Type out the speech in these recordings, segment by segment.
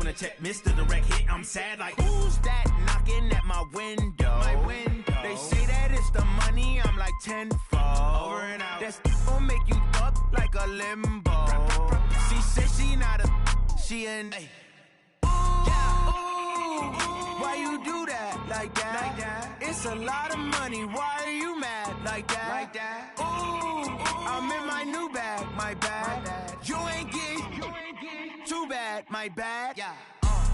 gonna check Mr. Direct Hit. I'm sad like, who's that knocking at my window? They say that it's the money, I'm like tenfold. Over and out. That's gon' make you up like a limbo. She said she not a, she an. Why you do that like that? It's a lot of money. Why are you mad like that? Ooh, I'm in my new bag, my bad. You ain't get too bad, my bad. Yeah.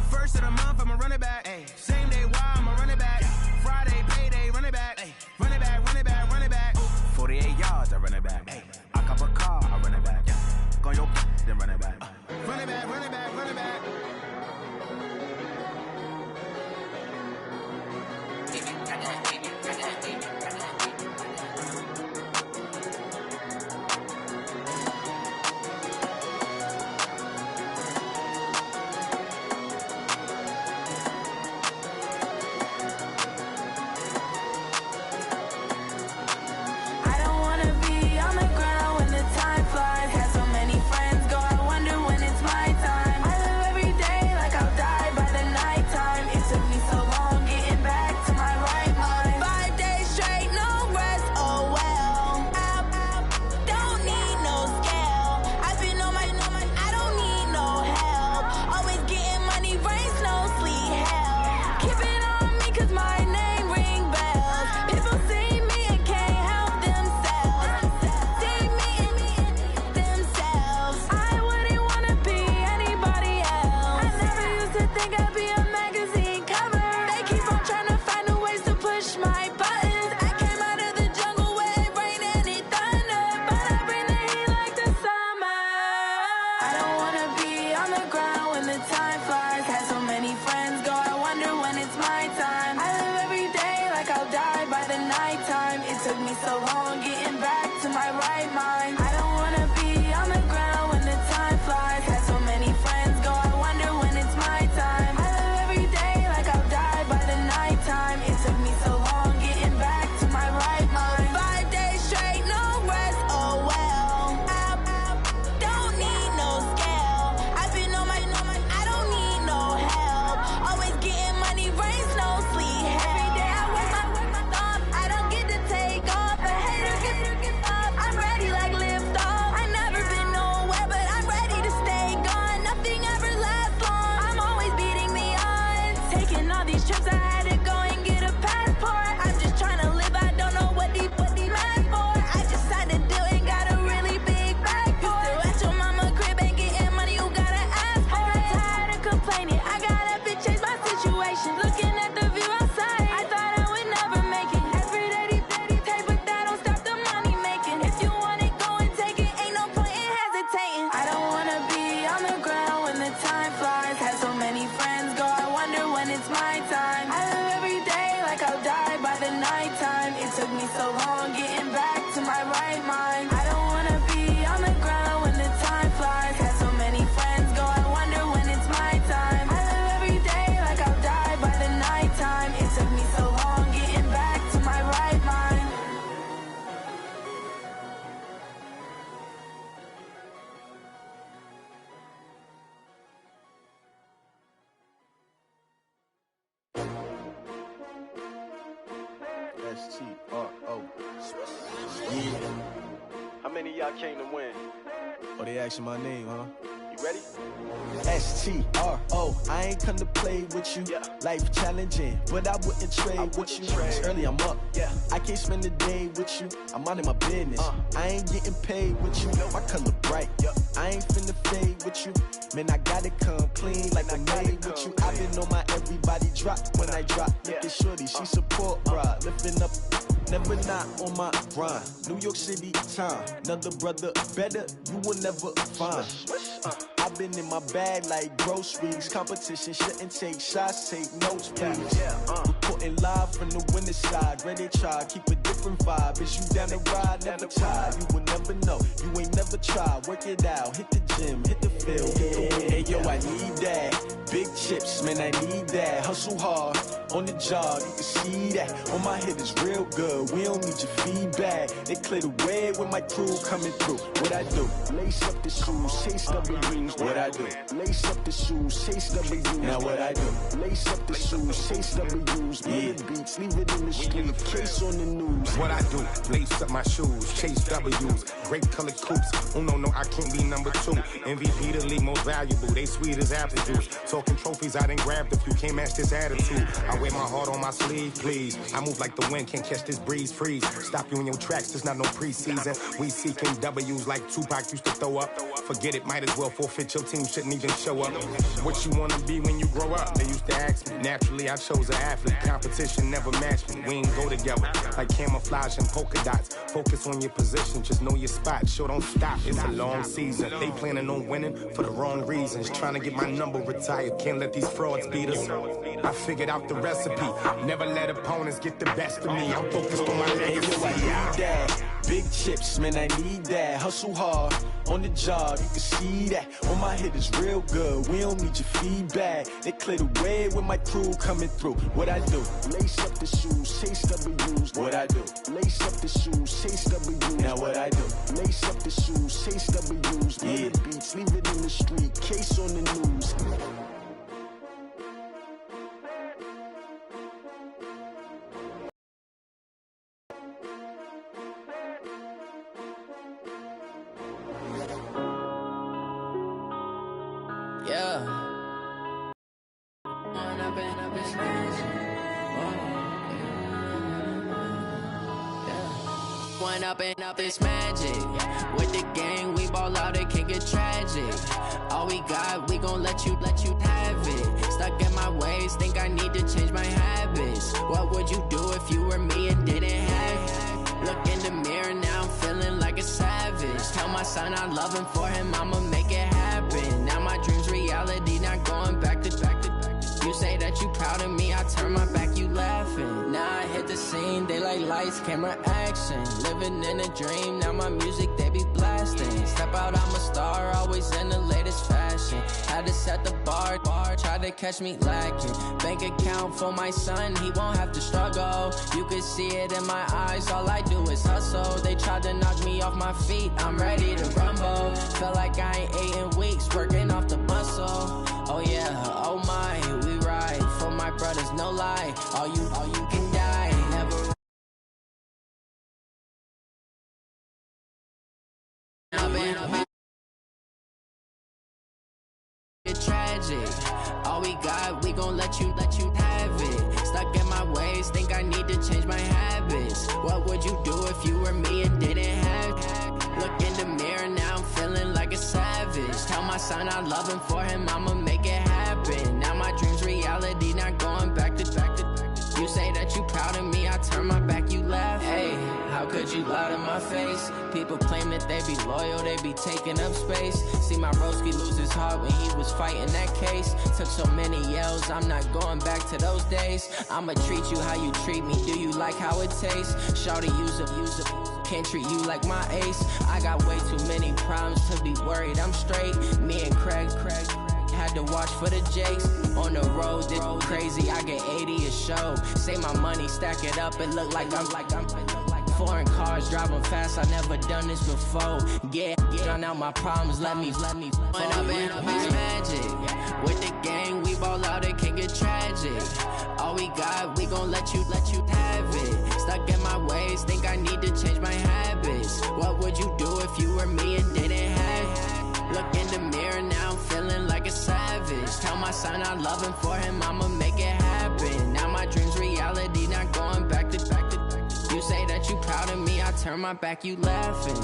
First of the month, I'ma run it back. Ay. Same day, why I'ma run it back. Friday, payday, run it back. Ay. Run it back, run it back, run it back. 48 yards, I run it back. Ay. I cop a car, I run it back. Yeah. Go your then run it back. Run it back, run it back, run it back. Came to win. Oh, they asking my name, huh? You ready? S-T-R-O, I ain't come to play with you. Yeah. Life challenging, but I wouldn't trade with you. It's early, I'm up. Yeah. I can't spend the day with you. I'm minding my business. I ain't getting paid with you. My color bright. I ain't finna fade with you. Man, I gotta come clean like I made with you. I've been on my everybody drop when I drop. Look at shorty, she support, bruh. Lifting up, never not on my grind. New York City time, another brother better, you will never find. I've been in my bag like groceries. Competition shouldn't take shots, take notes, please. Reporting live from the winner's side. Ready to try, keep a different vibe. Is you down the ride, never tired. You will never know, you ain't never tried. Work it out, hit the gym, hit the field, hit the wind. Hey yo, I need that. Big chips, man, I need that. Hustle hard, on the job, you can see that. On my head is real good, we don't need your feedback. They clear the way with my crew coming through. What I do? Lace up the shoes, chase W's. What I do? Lace up the shoes, chase W's. Now what I do? Lace up the shoes, chase W's. Yeah. Beats, leave it in the street, case on the news. What I do? Lace up my shoes, chase W's. Great colored coops. Oh no, I can't be number 2. MVP the league most valuable. They sweet as apple juice. Talking trophies, I done grabbed a few. Can't match this attitude. I wear my heart on my sleeve, please. I move like the wind, can't catch this breeze. Freeze. Stop you in your tracks. There's not no preseason. We seeking W's like Tupac used to throw up. Forget it, might as well forfeit. Your team shouldn't even show up. What you wanna be when you grow up? They used to ask me. Naturally, I chose an athlete. Competition never matched me. We ain't go together like camouflage and polka dots. Focus on your position, just know your spot. Sure, don't stop. It's a long season. They planning on winning for the wrong reasons. Trying to get my number retired. Can't let these frauds beat us. I figured out the recipe. Never let opponents get the best of me. I'm focused on my legacy. I need that. Big chips, man, I need that. Hustle hard on the job, you can see that. On my head is real good, we don't need your feedback. They clear the way with my crew coming through. What I do? Lace up the shoes, chase W's. What I do? Lace up the shoes, chase W's. Now what I do? Lace up the shoes, chase W's. Yeah. Beats, leave it in the street, case on the news. Up this magic. With the gang, we ball out, it can get tragic. All we got, we gon' let you have it. Stuck in my ways, think I need to change my habits. What would you do if you were me and didn't have it? Look in the mirror, now I'm feeling like a savage. Tell my son I love him, for him I'ma make it happen. Now my dream's reality, not going back to. You say that you proud of me, I turn my back, you laughing. Now I hit the scene, they like lights, camera, action. Living in a dream, now my music, they be blasting. Step out, I'm a star, always in the latest fashion. Had to set the bar, try to catch me lacking. Bank account for my son, he won't have to struggle. You can see it in my eyes, all I do is hustle. They tried to knock me off my feet, I'm ready to rumble. Feel like I ain't ate in weeks, working off the muscle. Oh yeah, oh my, we ride for my brothers, no lie. All you can die, never. It's tragic. All we got, we gon' let you have it. Stuck in my ways, think I need to change my habits. What would you do if you were me and didn't have it? Look in the mirror, now I'm feeling like a savage. Tell my son I love him, for him I'ma make it happen. Now my dream's reality, not going back to. You say that you proud of me, I turn my back, you laugh. Hey, how could you lie to my face? People claim that they be loyal, they be taking up space. See my broski lose his heart when he was fighting that case. Took so many yells, I'm not going back to those days. I'ma treat you how you treat me, do you like how it tastes? Shawty, use it. Can't treat you like my ace. I got way too many problems to be worried, I'm straight. Me and Craig had to watch for the Jakes. On the road, this crazy, I get 80 a show. Say my money, stack it up, it look like I'm foreign cars, driving fast, I never done this before. Get on out my problems, let me When up in this magic. With the gang, we ball out, it can get tragic. All we got, we gon' let you have it. Stuck in my ways, think I need to change my habits. What would you do if you were me and didn't have it? Look in the mirror, now I'm feeling like a savage. Tell my son I love him, for him I'ma make it happen. Now my dream's reality, not going back to. You say that you proud of me, I turn my back, you laughing.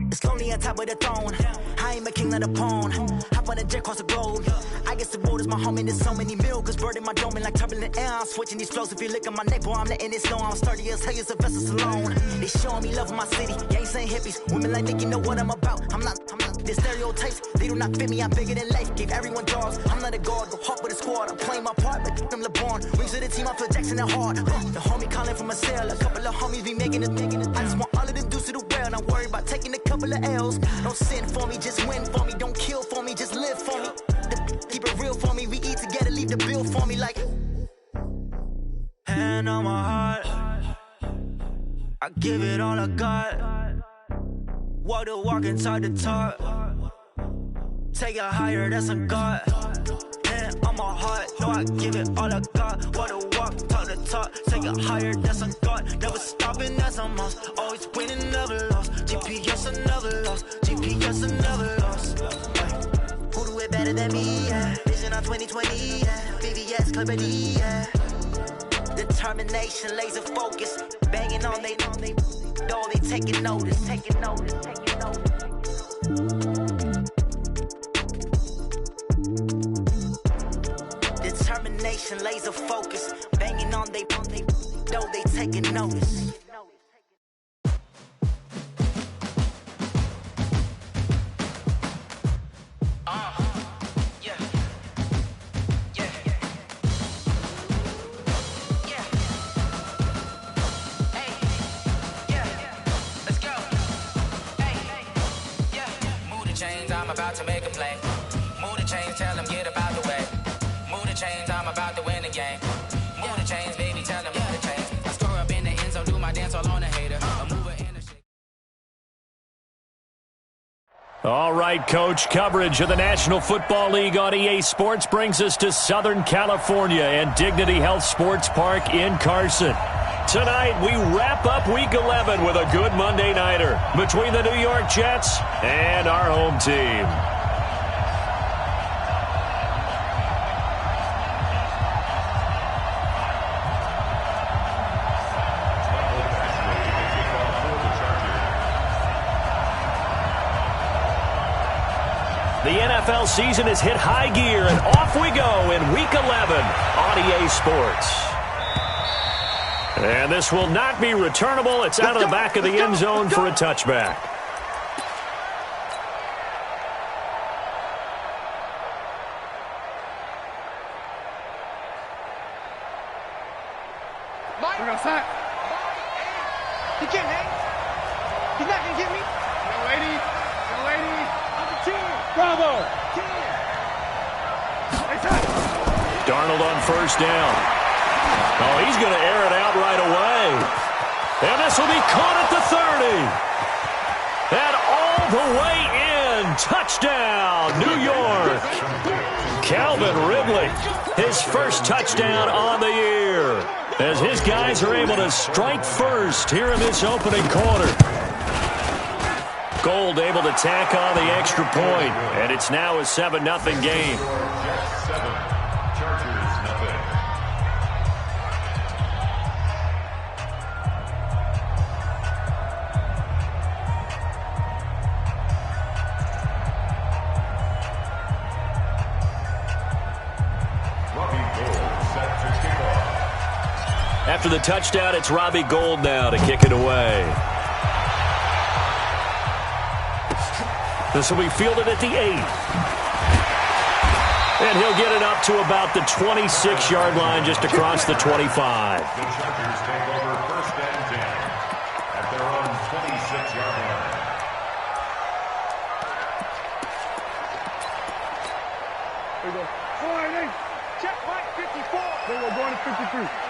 It's lonely on top of the throne. I ain't I'm a king of the pawn. Hop on a jet across the globe. I guess the road is my home and there's so many mil. Cause bird in my dome and like turbulent air. I'm switching these flows. If you look at my neck, boy, I'm letting it snow. I'm sturdy as hell as a vessel alone. They showing me love in my city. Gangsta and hippies. Women like Nick, you know what I'm about. I'm not the stereotypes. They do not fit me. I'm bigger than life. Gave everyone jobs. I'm not a guard. Go hop with a squad. I'm playing my part, but I'm LeBron. Rings to the team. I feel Jackson and hard. The homie calling from a cell. A couple of homies be making it. I just want all of them dudes to the well. Not worry about taking a couple of L's. Don't sin for me, just win for me. Don't kill for me, just live for me. Keep it real for me. We eat together, leave the bill for me like. Hand on my heart, I give it all I got. Walk the walk and talk the talk. Take it higher, that's a God. Hand on my heart, no, I give it all I got. Walk the walk, talk the talk. Take it higher, that's a God. Never stopping, that's a must. Always winning, never lost. GPS, I never lost. GPS, I never lost. Who do it better than me? Yeah. Vision on 2020. Yeah. VVS, Clarity. Yeah. Determination, laser focus. Banging on they know they taking notice. Taking notice. Taking notice. Determination, laser focus. Banging on they know they taking notice. I'm about to make a play. Move the chains, tell them get up out the way. Move the chains, I'm about to win the game. Move the chains, baby, tell them move the chains. I score up in the end zone, do my dance all on a hater. A mover in a shake. All right, Coach, coverage of the National Football League on EA Sports brings us to Southern California and Dignity Health Sports Park in Carson. Tonight, we wrap up Week 11 with a good Monday nighter between the New York Jets and our home team. The NFL season has hit high gear, and off we go in Week 11 on EA Sports. And this will not be returnable. It's out of the back of the end zone for a touchback. We're outside. He can't hang. He's not going to get me. No, lady. No, lady. I'm the team. Bravo. Darnold on first down. Oh, he's going to air it out right away. And this will be caught at the 30. And all the way in. Touchdown, New York. Calvin Ridley, his first touchdown on the year, as his guys are able to strike first here in this opening quarter. Gold able to tack on the extra point, and it's now a 7-0 game. After the touchdown, it's Robbie Gould now to kick it away. This will be fielded at the 8. And he'll get it up to about the 26-yard line, just across the 25. The Chargers take over first and 10 at their own 26-yard line. There we go. 4-8. Check right 54. There we go, going to 53.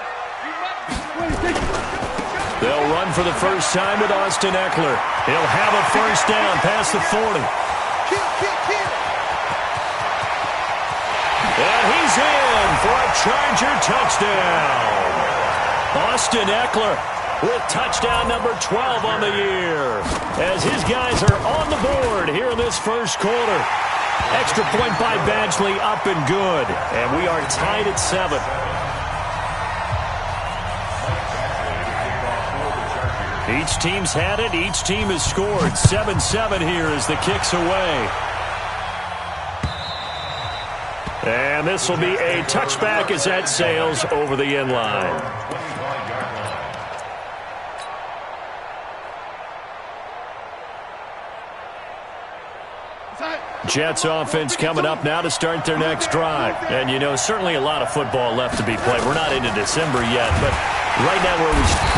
They'll run for the first time with Austin Eckler. He'll have a first down past the 40. And he's in for a Charger touchdown. Austin Eckler with touchdown number 12 on the year, as his guys are on the board here in this first quarter. Extra point by Badgley, up and good. And we are tied at 7. Each team's had it. Each team has scored. 7-7 here as the kick's away. And this will be a touchback as that sails over the end line. Jets offense coming up now to start their next drive. And, you know, certainly a lot of football left to be played. We're not into December yet, but right now we're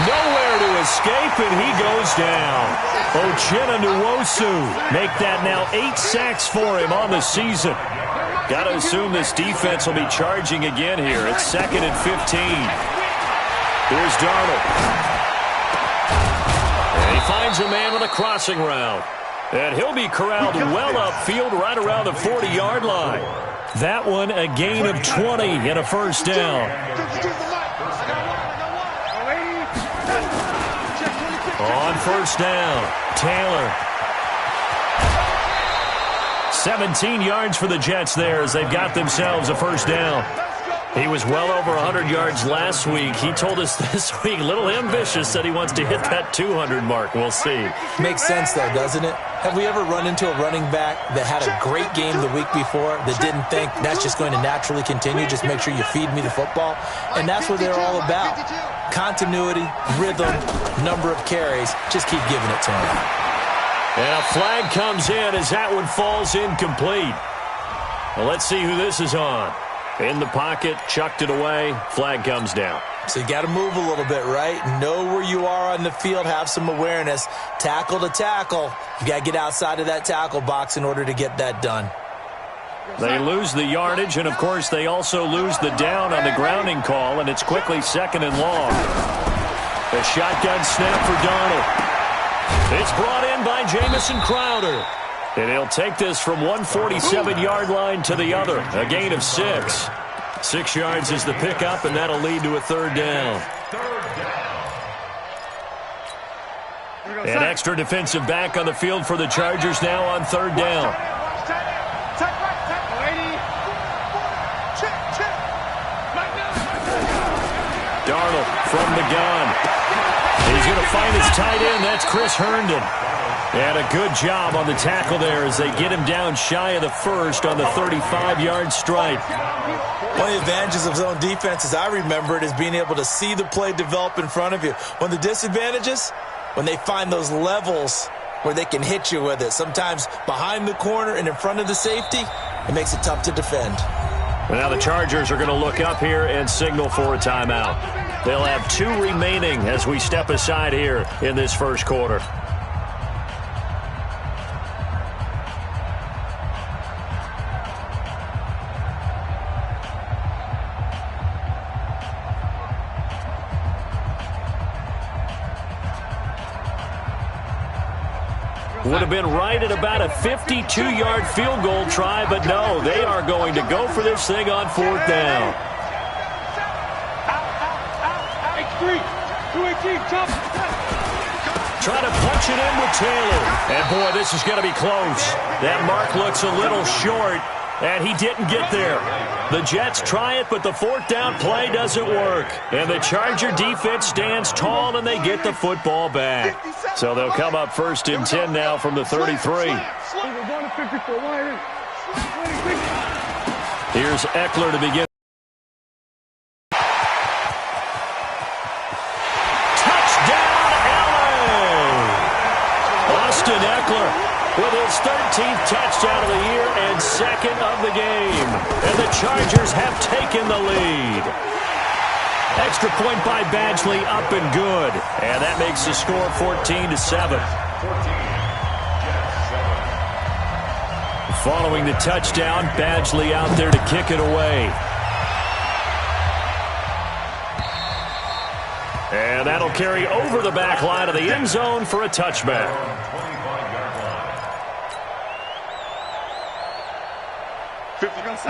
nowhere to escape, and he goes down. Uchenna Nwosu make that now 8 sacks for him on the season. Got to assume this defense will be charging again here. It's 2nd and 15. Here's Darnold. And he finds a man on a crossing route. And he'll be corralled well upfield right around the 40-yard line. That one a gain of 20 and a first down. On first down, Taylor. 17 yards for the Jets there as they've got themselves a first down. He was well over 100 yards last week. He told us this week, a little ambitious, that he wants to hit that 200 mark. We'll see. Makes sense, though, doesn't it? Have we ever run into a running back that had a great game the week before that didn't think that's just going to naturally continue? Just make sure you feed me the football. And that's what they're all about. Continuity, rhythm, number of carries. Just keep giving it to him. And a flag comes in as that one falls incomplete. Well, let's see who this is on. In the pocket, chucked it away, flag comes down. So you got to move a little bit, right? Know where you are on the field, have some awareness. Tackle to tackle. You got to get outside of that tackle box in order to get that done. They lose the yardage, and of course they also lose the down on the grounding call, and it's quickly 2nd and long. A shotgun snap for Darnold. It's brought in by Jamison Crowder. And he'll take this from 147-yard line to the other. A gain of 6. 6 yards is the pickup, and that'll lead to a third down. An extra defensive back on the field for the Chargers now on third down. Darnold from the gun. He's going to find his tight end. That's Chris Herndon. And a good job on the tackle there as they get him down shy of the first on the 35-yard stripe. One of the advantages of zone defense, as I remember it, is being able to see the play develop in front of you. One of the disadvantages, when they find those levels where they can hit you with it, sometimes behind the corner and in front of the safety, it makes it tough to defend. Well, now the Chargers are going to look up here and signal for a timeout. They'll have 2 remaining as we step aside here in this first quarter. Would have been right at about a 52-yard field goal try, but no, they are going to go for this thing on 4th down. Try to punch it in with Taylor. And, boy, this is going to be close. That mark looks a little short, and he didn't get there. The Jets try it, but the 4th down play doesn't work. And the Charger defense stands tall, and they get the football back. So they'll come up 1st and 10 now from the 33. Here's Eckler to begin. Touchdown, LA! Austin Eckler with his 13th touchdown of the year and 2nd of the game. And the Chargers have taken the lead. Extra point by Badgley, up and good. And that makes the score 14-7. Following the touchdown, Badgley out there to kick it away. And that'll carry over the back line of the end zone for a touchback.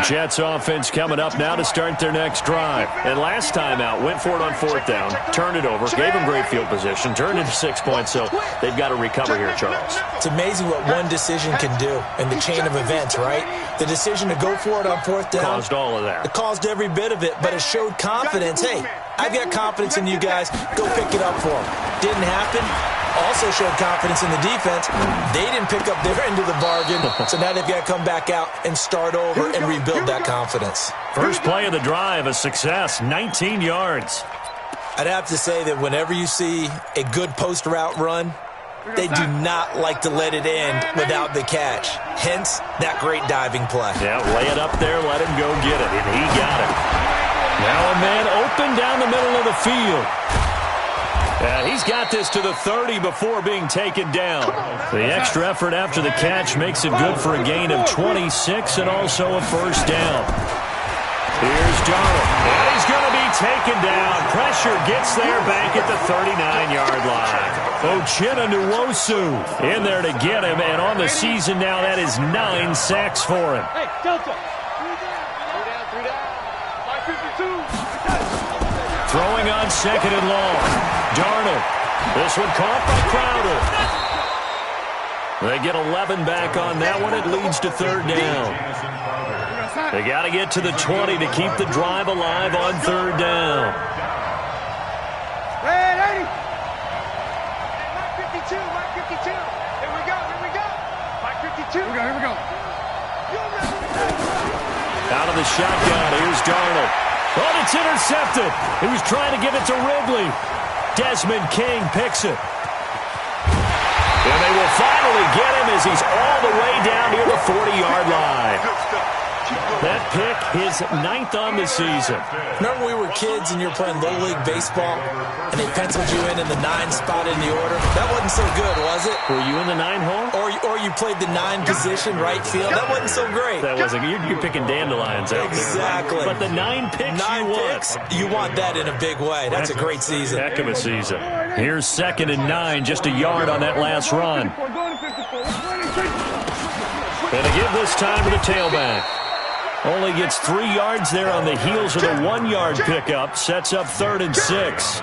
Jets offense coming up now to start their next drive. And last time out, went for it on 4th down, turned it over, gave them great field position, turned into 6 points, so they've got to recover here, Charles. It's amazing what one decision can do in the chain of events, right? The decision to go for it on 4th down. Caused all of that. It caused every bit of it, but it showed confidence. Hey, I've got confidence in you guys. Go pick it up for them. Didn't happen. also showed confidence in the defense. They didn't pick up their end of the bargain, so now they've got to come back out and start over and rebuild that confidence. First play of the drive, a success, 19 yards. I'd have to say that whenever you see a good post route run, they do not like to let it end without the catch. Hence, that great diving play. Yeah, lay it up there, let him go get it, and he got it. Now a man open down the middle of the field. He's got this to the 30 before being taken down. The extra effort after the catch makes it good for a gain of 26 and also a first down. Here's Darnold, and he's going to be taken down. Pressure gets there back at the 39-yard line. Uchenna Nwosu in there to get him, and on the season now, that is 9 sacks for him. Hey, Delta. 3 down. 552. Throwing on second and long. Darnold. This one caught by Crowder. They get 11 back on that one. It leads to third down. They got to get to the 20 to keep the drive alive on third down. Red 80. 552. 552. Here we go. 552. Here we go. Out of the shotgun, here's Darnold. Oh, it's intercepted. He was trying to give it to Ridley. Desmond King picks it. And they will finally get him as he's all the way down near the 40-yard line. That pick, his 9th on the season. Remember we were kids and you were playing Little League Baseball and they penciled you in the 9 spot in the order? That wasn't so good, was it? Were you in the 9 hole? Or you played the 9 position, right field? That wasn't so great. That wasn't. You're picking dandelions out exactly. there. But the 9 picks 9 picks, you want that in a big way. That's a great season. Heck of a season. Here's second and 9, just a yard on that last run. And to give this time to the tailback. Only gets 3 yards there on the heels of the 1-yard pickup. Sets up 3rd and 6.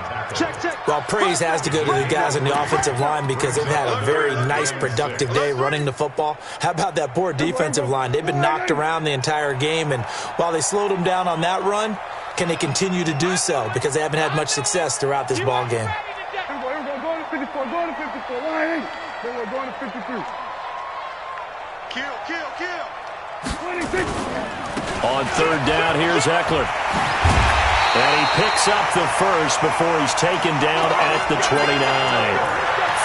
Well, praise has to go to the guys on the offensive line because they've had a very nice, productive day running the football. How about that poor defensive line? They've been knocked around the entire game, and while they slowed them down on that run, can they continue to do so? Because they haven't had much success throughout this ball game. Going to 54. Going to 54. Line 8. Then we're going to 53. Kill. 26. On third down, here's Eckler. And he picks up the first before he's taken down at the 29.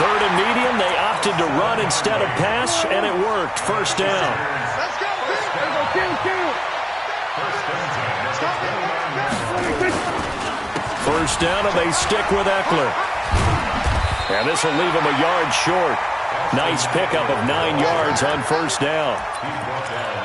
Third and medium, they opted to run instead of pass, and it worked. First down. Let's go. Kill. First down, and they stick with Eckler. And this will leave him a yard short. Nice pickup of 9 yards on first down.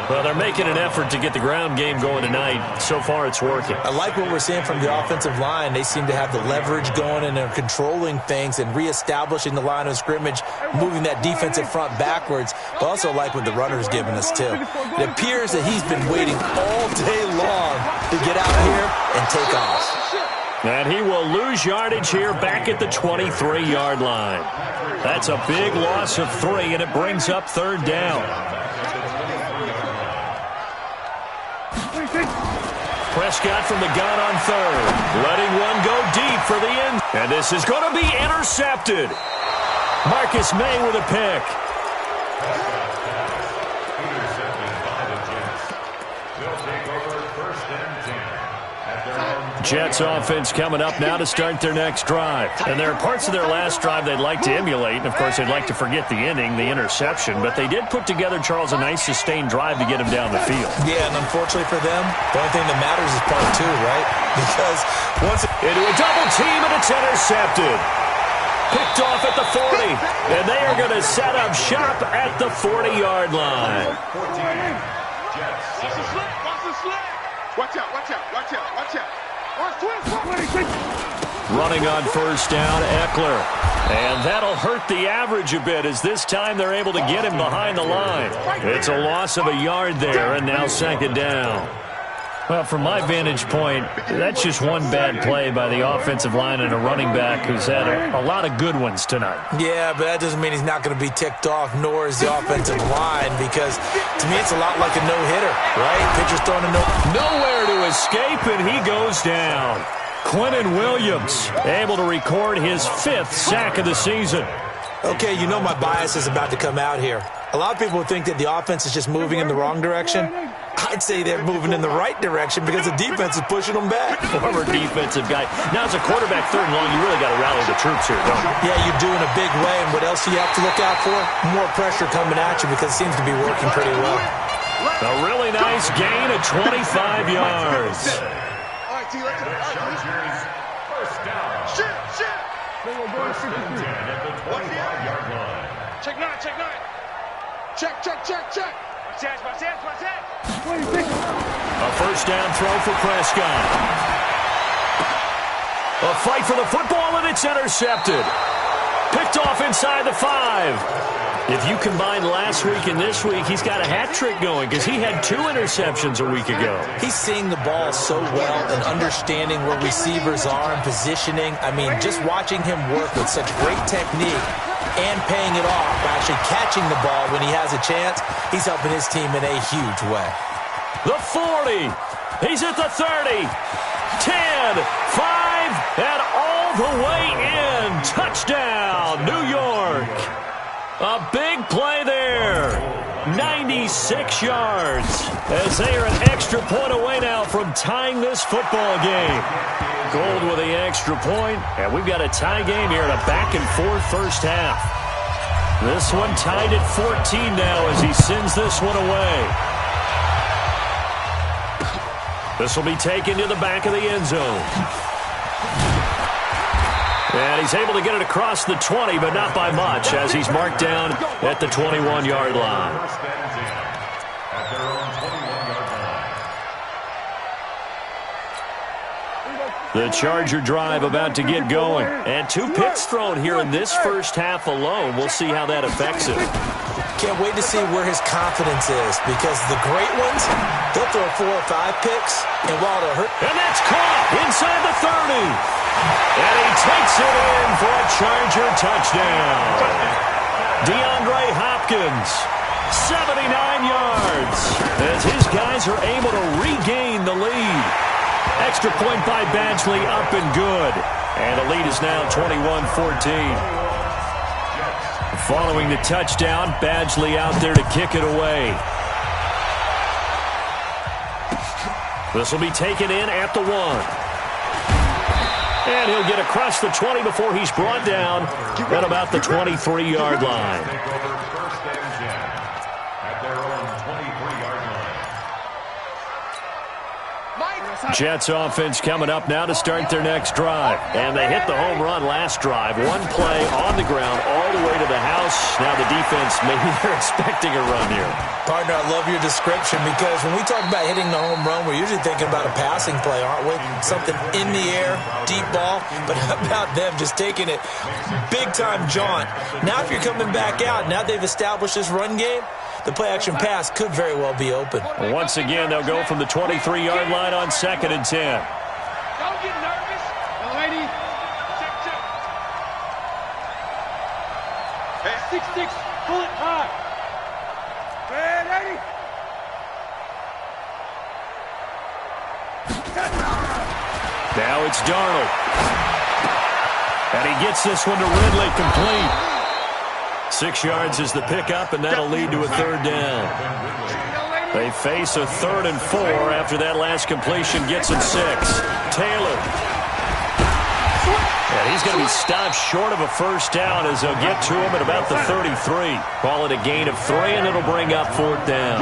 Well, they're making an effort to get the ground game going tonight. So far, it's working. I like what we're seeing from the offensive line. They seem to have the leverage going, and they're controlling things and reestablishing the line of scrimmage, moving that defensive front backwards. But also like what the runner's giving us, too. It appears that he's been waiting all day long to get out here and take off. And he will lose yardage here back at the 23-yard line. That's a big loss of 3, and it brings up third down. Prescott from the gun on third. Letting one go deep for the end. And this is going to be intercepted. Marcus May with a pick. Jets offense coming up now to start their next drive. And there are parts of their last drive they'd like to emulate. And, of course, they'd like to forget the inning, the interception. But they did put together, Charles, a nice sustained drive to get him down the field. Yeah, and unfortunately for them, the only thing that matters is part 2, right? Because once into a double team, and it's intercepted. Picked off at the 40. And they are going to set up shop at the 40-yard line. Watch out. Running on first down, Eckler. And that'll hurt the average a bit as this time they're able to get him behind the line. It's a loss of a yard there, and now second down. Well, from my vantage point, that's just one bad play by the offensive line and a running back who's had a lot of good ones tonight. Yeah, but that doesn't mean he's not going to be ticked off, nor is the offensive line, because to me it's a lot like a no-hitter, right? Pitcher's throwing a nowhere to escape, and he goes down. Quentin Williams able to record his 5th sack of the season. Okay, you know my bias is about to come out here. A lot of people think that the offense is just moving in the wrong direction. I'd say they're moving in the right direction because the defense is pushing them back. Former defensive guy. Now, as a quarterback, 3rd and long, you really got to rally the troops here, don't you? Yeah, you do in a big way. And what else do you have to look out for? More pressure coming at you because it seems to be working pretty well. A really nice gain of 25 yards. All right, T, let's go. First down. Shit. First and 10 at the 25-yard line. Check 9. Check. Watch that. A first down throw for Prescott. A fight for the football, and it's intercepted. Picked off inside the 5. If you combine last week and this week, he's got a hat trick going because he had 2 interceptions a week ago. He's seeing the ball so well and understanding where receivers are and positioning. I mean, just watching him work with such great technique and paying it off by actually catching the ball when he has a chance, he's helping his team in a huge way. The 40. He's at the 30. 10, 5, and all the way in. Touchdown, New York. A big play there. 96 yards as they are an extra point away now from tying this football game. Gold with the extra point, and we've got a tie game here in a back-and-forth first half. This one tied at 14 now as he sends this one away. This will be taken to the back of the end zone. And he's able to get it across the 20, but not by much, as he's marked down at the 21-yard line. First and 10 at their own 21-yard line. The Charger drive about to get going. And 2 picks thrown here in this first half alone. We'll see how that affects him. Can't wait to see where his confidence is because the great ones, they'll throw 4 or 5 picks, and while they're hurt. And that's caught inside the 30. And he takes it in for a Charger touchdown. DeAndre Hopkins, 79 yards, as his guys are able to regain the lead. Extra point by Badgley, up and good. And the lead is now 21-14. Following the touchdown, Badgley out there to kick it away. This will be taken in at the 1. And he'll get across the 20 before he's brought down at about the 23-yard line. First and 10 at their own 23-yard line. Jets offense coming up now to start their next drive. And they hit the home run last drive. 1 play on the ground all the way to the house. Now the defense, maybe they're expecting a run here. Partner, I love your description because when we talk about hitting the home run, we're usually thinking about a passing play, aren't we? Something in the air, deep ball. But how about them just taking it big-time jaunt? Now if you're coming back out, now they've established this run game, the play-action pass could very well be open. Once again, they'll go from the 23-yard line on 2nd and 10. Don't get nervous. Young lady. Check. Hey, 6-6. Pull it high. Ready? Now it's Darnold. And he gets this one to Ridley, complete. 6 yards is the pickup, and that'll lead to a 3rd down. They face a 3rd and 4 after that last completion gets him 6. Taylor. And he's going to be stopped short of a first down as they'll get to him at about the 33. Call it a gain of 3, and it'll bring up 4th down.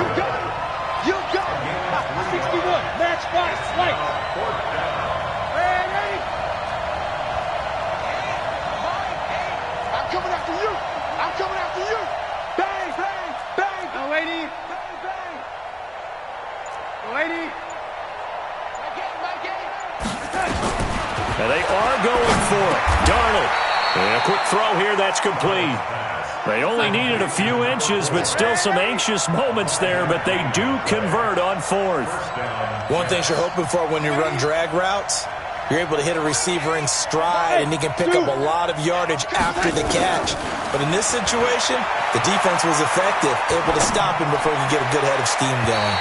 You got it. 61. Match fight. Slight. Ready? I'm coming after you. Bang. Now, lady. Bang. Lady. My game. And they are going for it. Darnold. And a quick throw here, that's complete. They only needed a few inches, but still some anxious moments there, but they do convert on 4th. One thing you're hoping for when you run drag routes, you're able to hit a receiver in stride, and he can pick up a lot of yardage after the catch. But in this situation, the defense was effective, able to stop him before he could get a good head of steam going.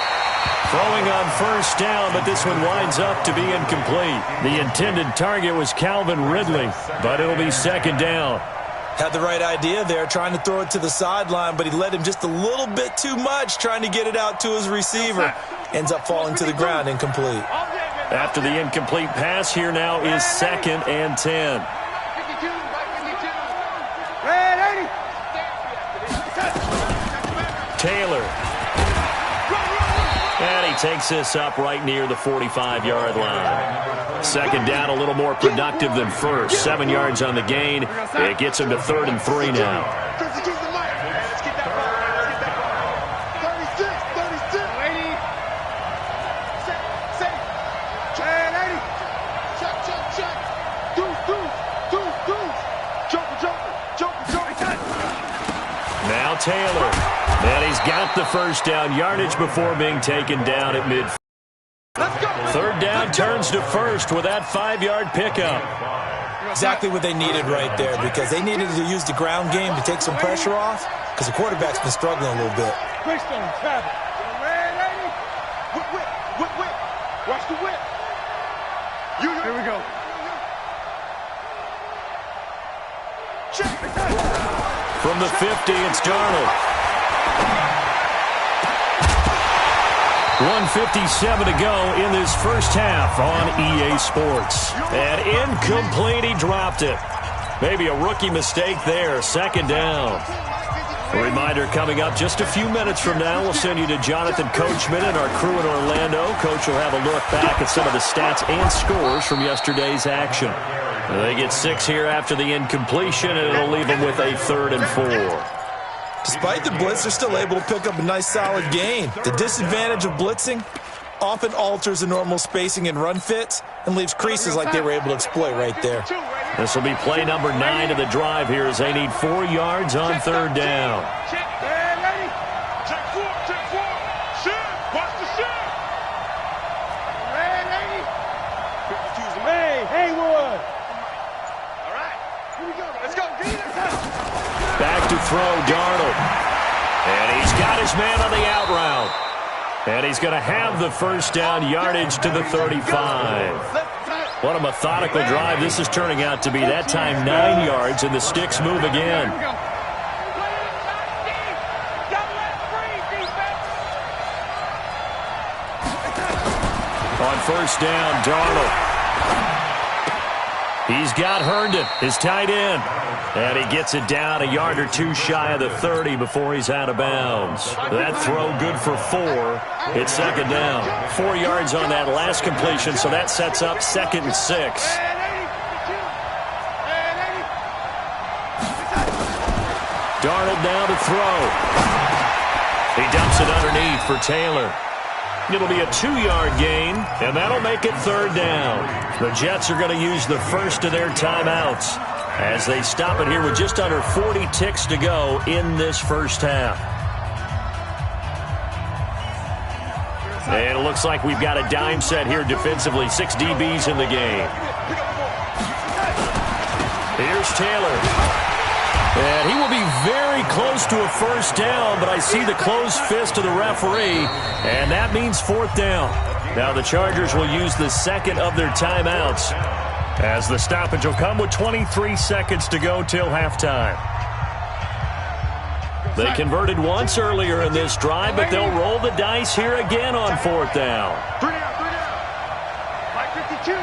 Throwing on first down, but this one winds up to be incomplete. The intended target was Calvin Ridley, but it'll be 2nd down. Had the right idea there, trying to throw it to the sideline, but he led him just a little bit too much, trying to get it out to his receiver. Ends up falling to the ground, incomplete. After the incomplete pass, here now is 2nd and 10. Taylor. And he takes this up right near the 45-yard line. 2nd down, a little more productive than first. 7 yards on the gain. It gets him to 3rd and 3 now. Now Taylor. And he's got the first down yardage before being taken down at midfield. 3rd down turns to 1st with that 5-yard pickup. Exactly what they needed right there, because they needed to use the ground game to take some pressure off, because the quarterback's been struggling a little bit. Watch the whip. Here we go. From the 50, it's Darnold. 1:57 to go in this first half on EA Sports. And incomplete, he dropped it. Maybe a rookie mistake there. 2nd down. A reminder coming up just a few minutes from now. We'll send you to Jonathan Coachman and our crew in Orlando. Coach will have a look back at some of the stats and scores from yesterday's action. They get 6 here after the incompletion, and it'll leave them with a 3rd and 4. Despite the blitz, they're still able to pick up a nice, solid gain. The disadvantage of blitzing often alters the normal spacing and run fits and leaves creases like they were able to exploit right there. This will be play number 9 of the drive here as they need 4 yards on 3rd down. Back to throw, Darnold. And he's got his man on the out route. And he's going to have the first down yardage to the 35. What a methodical drive this is turning out to be. That time 9 yards, and the sticks move again. On 1st down, Darnold. He's got Herndon, his tight end. And he gets it down a yard or 2 shy of the 30 before he's out of bounds. That throw good for 4. It's 2nd down. 4 yards on that last completion, so that sets up 2nd and 6. Darnold now to throw. He dumps it underneath for Taylor. It'll be a 2-yard gain, and that'll make it 3rd down. The Jets are going to use the first of their timeouts as they stop it here with just under 40 ticks to go in this first half. And it looks like we've got a dime set here defensively. 6 DBs in the game. Here's Taylor. And he will be very close to a first down, but I see the closed fist of the referee, and that means 4th down. Now the Chargers will use the 2nd of their timeouts, as the stoppage will come with 23 seconds to go till halftime. They converted once earlier in this drive, but they'll roll the dice here again on 4th down. 3 down. Mike 52.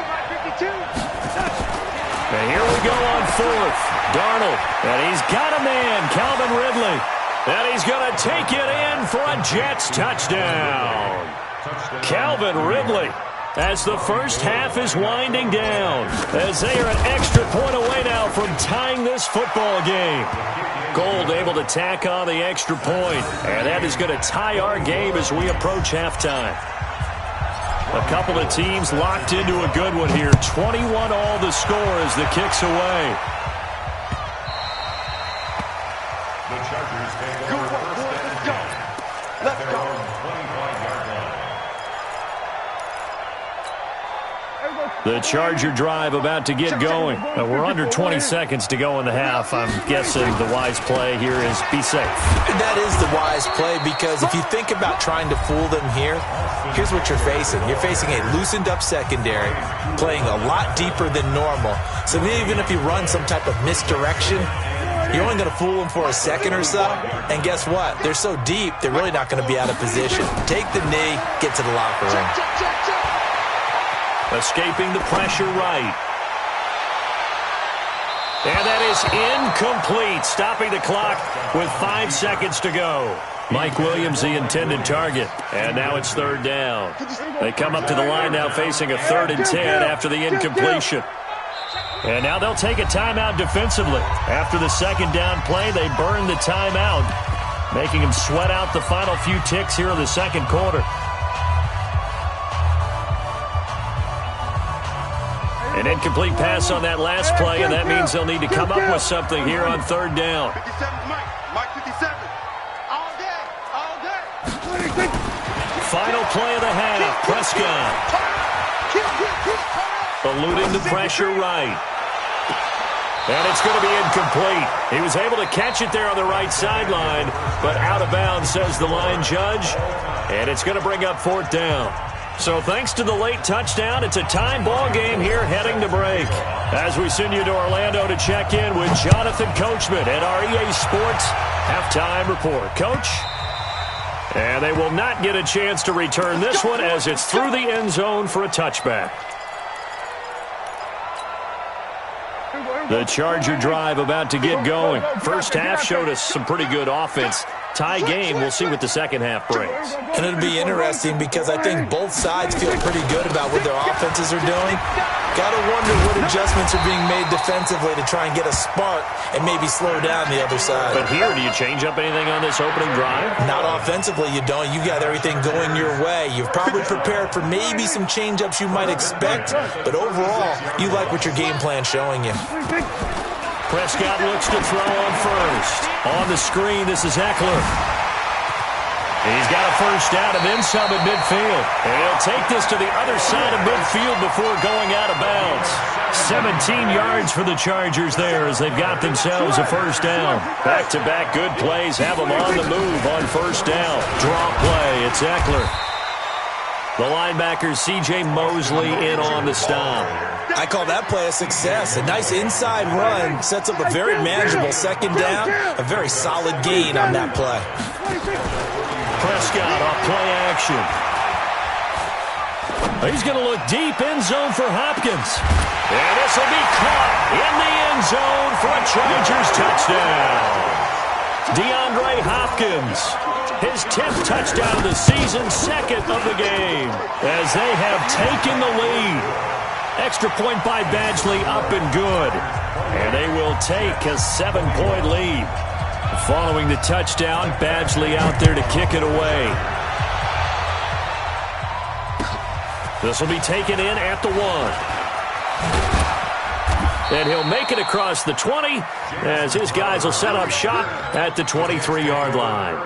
And here we go on 4th. Darnold, and he's got a man, Calvin Ridley. And he's going to take it in for a Jets touchdown. Calvin Ridley, as the first half is winding down, as they are an extra point away now from tying this football game. Gold able to tack on the extra point, and that is going to tie our game as we approach halftime. A couple of teams locked into a good one here. 21 all the score as the kick's away. The Chargers take over first and 10. Let's go. 25-yard line. The Charger drive about to get going. We're under 20 seconds to go in the half. I'm guessing the wise play here is be safe. That is the wise play, because if you think about trying to fool them here, here's what you're facing. You're facing a loosened up secondary, playing a lot deeper than normal. So even if you run some type of misdirection, You're only going to fool them for a second or so, and guess what? They're so deep, they're really not going to be out of position. Take the knee, get to the locker room. Escaping the pressure right. And that is incomplete, stopping the clock with 5 seconds to go. Mike Williams, the intended target. And now it's third down. They come up to the line now facing a 3rd and 10 after the incompletion. And now they'll take a timeout defensively. After the second down play, they burn the timeout, making them sweat out the final few ticks here in the second quarter. An incomplete pass on that last play, and that means they'll need to come up with something here on third down. 57, Mike 57. All day, all day. Final play of the half, Prescott. Eluding the pressure right. And it's going to be incomplete. He was able to catch it there on the right sideline, but out of bounds, says the line judge. And it's going to bring up 4th down. So thanks to the late touchdown, it's a tie ball game here heading to break. As we send you to Orlando to check in with Jonathan Coachman at our EA Sports Halftime Report. Coach? And they will not get a chance to return this one as it's through the end zone for a touchback. The Charger drive about to get going. First half showed us some pretty good offense. Tie game, we'll see what the second half brings. And it'll be interesting because I think both sides feel pretty good about what their offenses are doing. Got to wonder what adjustments are being made defensively to try and get a spark and maybe slow down the other side. But here, do you change up anything on this opening drive? Not offensively, you don't. You got everything going your way. You've probably prepared for maybe some change-ups you might expect, but overall, you like what your game plan's showing you. Prescott looks to throw on first. On the screen, this is Eckler. He's got a first down and then some at midfield. And he'll take this to the other side of midfield before going out of bounds. 17 yards for the Chargers there as they've got themselves a first down. Back-to-back good plays have them on the move on first down. Draw play, it's Eckler. The linebacker, C.J. Mosley, in on the stop. I call that play a success. A nice inside run sets up a very manageable second down. A very solid gain on that play. Prescott off play action. He's going to look deep end zone for Hopkins. And this will be caught in the end zone for a Chargers touchdown. DeAndre Hopkins, his 10th touchdown of the season, 2nd of the game, as they have taken the lead. Extra point by Badgley up and good. And they will take a 7-point lead. Following the touchdown, Badgley out there to kick it away. This will be taken in at the 1. And he'll make it across the 20 as his guys will set up shop at the 23-yard line.